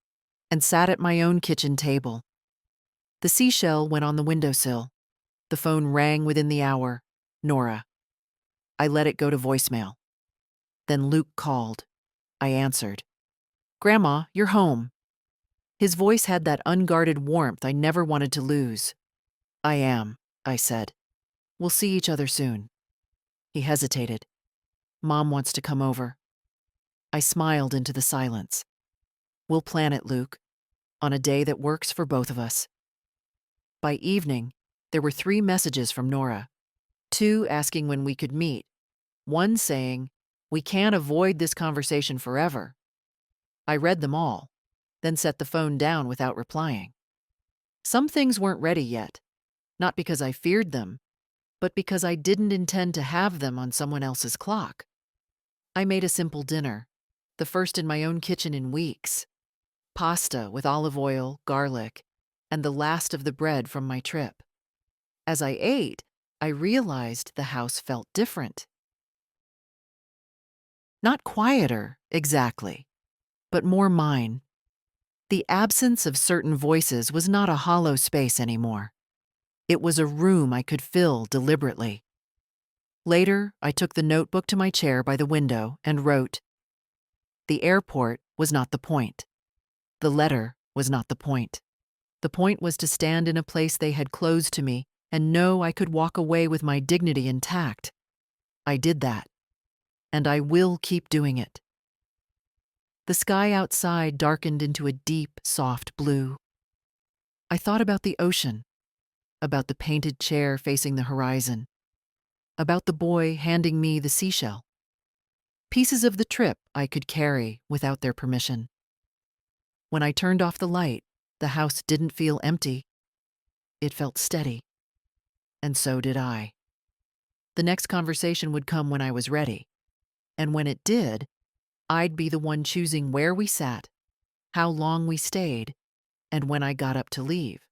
and sat at my own kitchen table. The seashell went on the windowsill. The phone rang within the hour. Nora. I let it go to voicemail. Then Luke called. I answered. "Grandma, you're home." His voice had that unguarded warmth I never wanted to lose. "I am," I said. "We'll see each other soon." He hesitated. "Mom wants to come over." I smiled into the silence. "We'll plan it, Luke, on a day that works for both of us." By evening, there were 3 messages from Nora. 2 asking when we could meet. 1 saying, "We can't avoid this conversation forever." I read them all, then set the phone down without replying. Some things weren't ready yet, not because I feared them, but because I didn't intend to have them on someone else's clock. I made a simple dinner, the first in my own kitchen in weeks. Pasta with olive oil, garlic, and the last of the bread from my trip. As I ate, I realized the house felt different. Not quieter, exactly, but more mine. The absence of certain voices was not a hollow space anymore. It was a room I could fill deliberately. Later, I took the notebook to my chair by the window and wrote, "The airport was not the point. The letter was not the point. The point was to stand in a place they had closed to me and know I could walk away with my dignity intact. I did that, and I will keep doing it." The sky outside darkened into a deep, soft blue. I thought about the ocean, about the painted chair facing the horizon, about the boy handing me the seashell. Pieces of the trip I could carry without their permission. When I turned off the light, the house didn't feel empty. It felt steady. And so did I. The next conversation would come when I was ready. And when it did, I'd be the one choosing where we sat, how long we stayed, and when I got up to leave.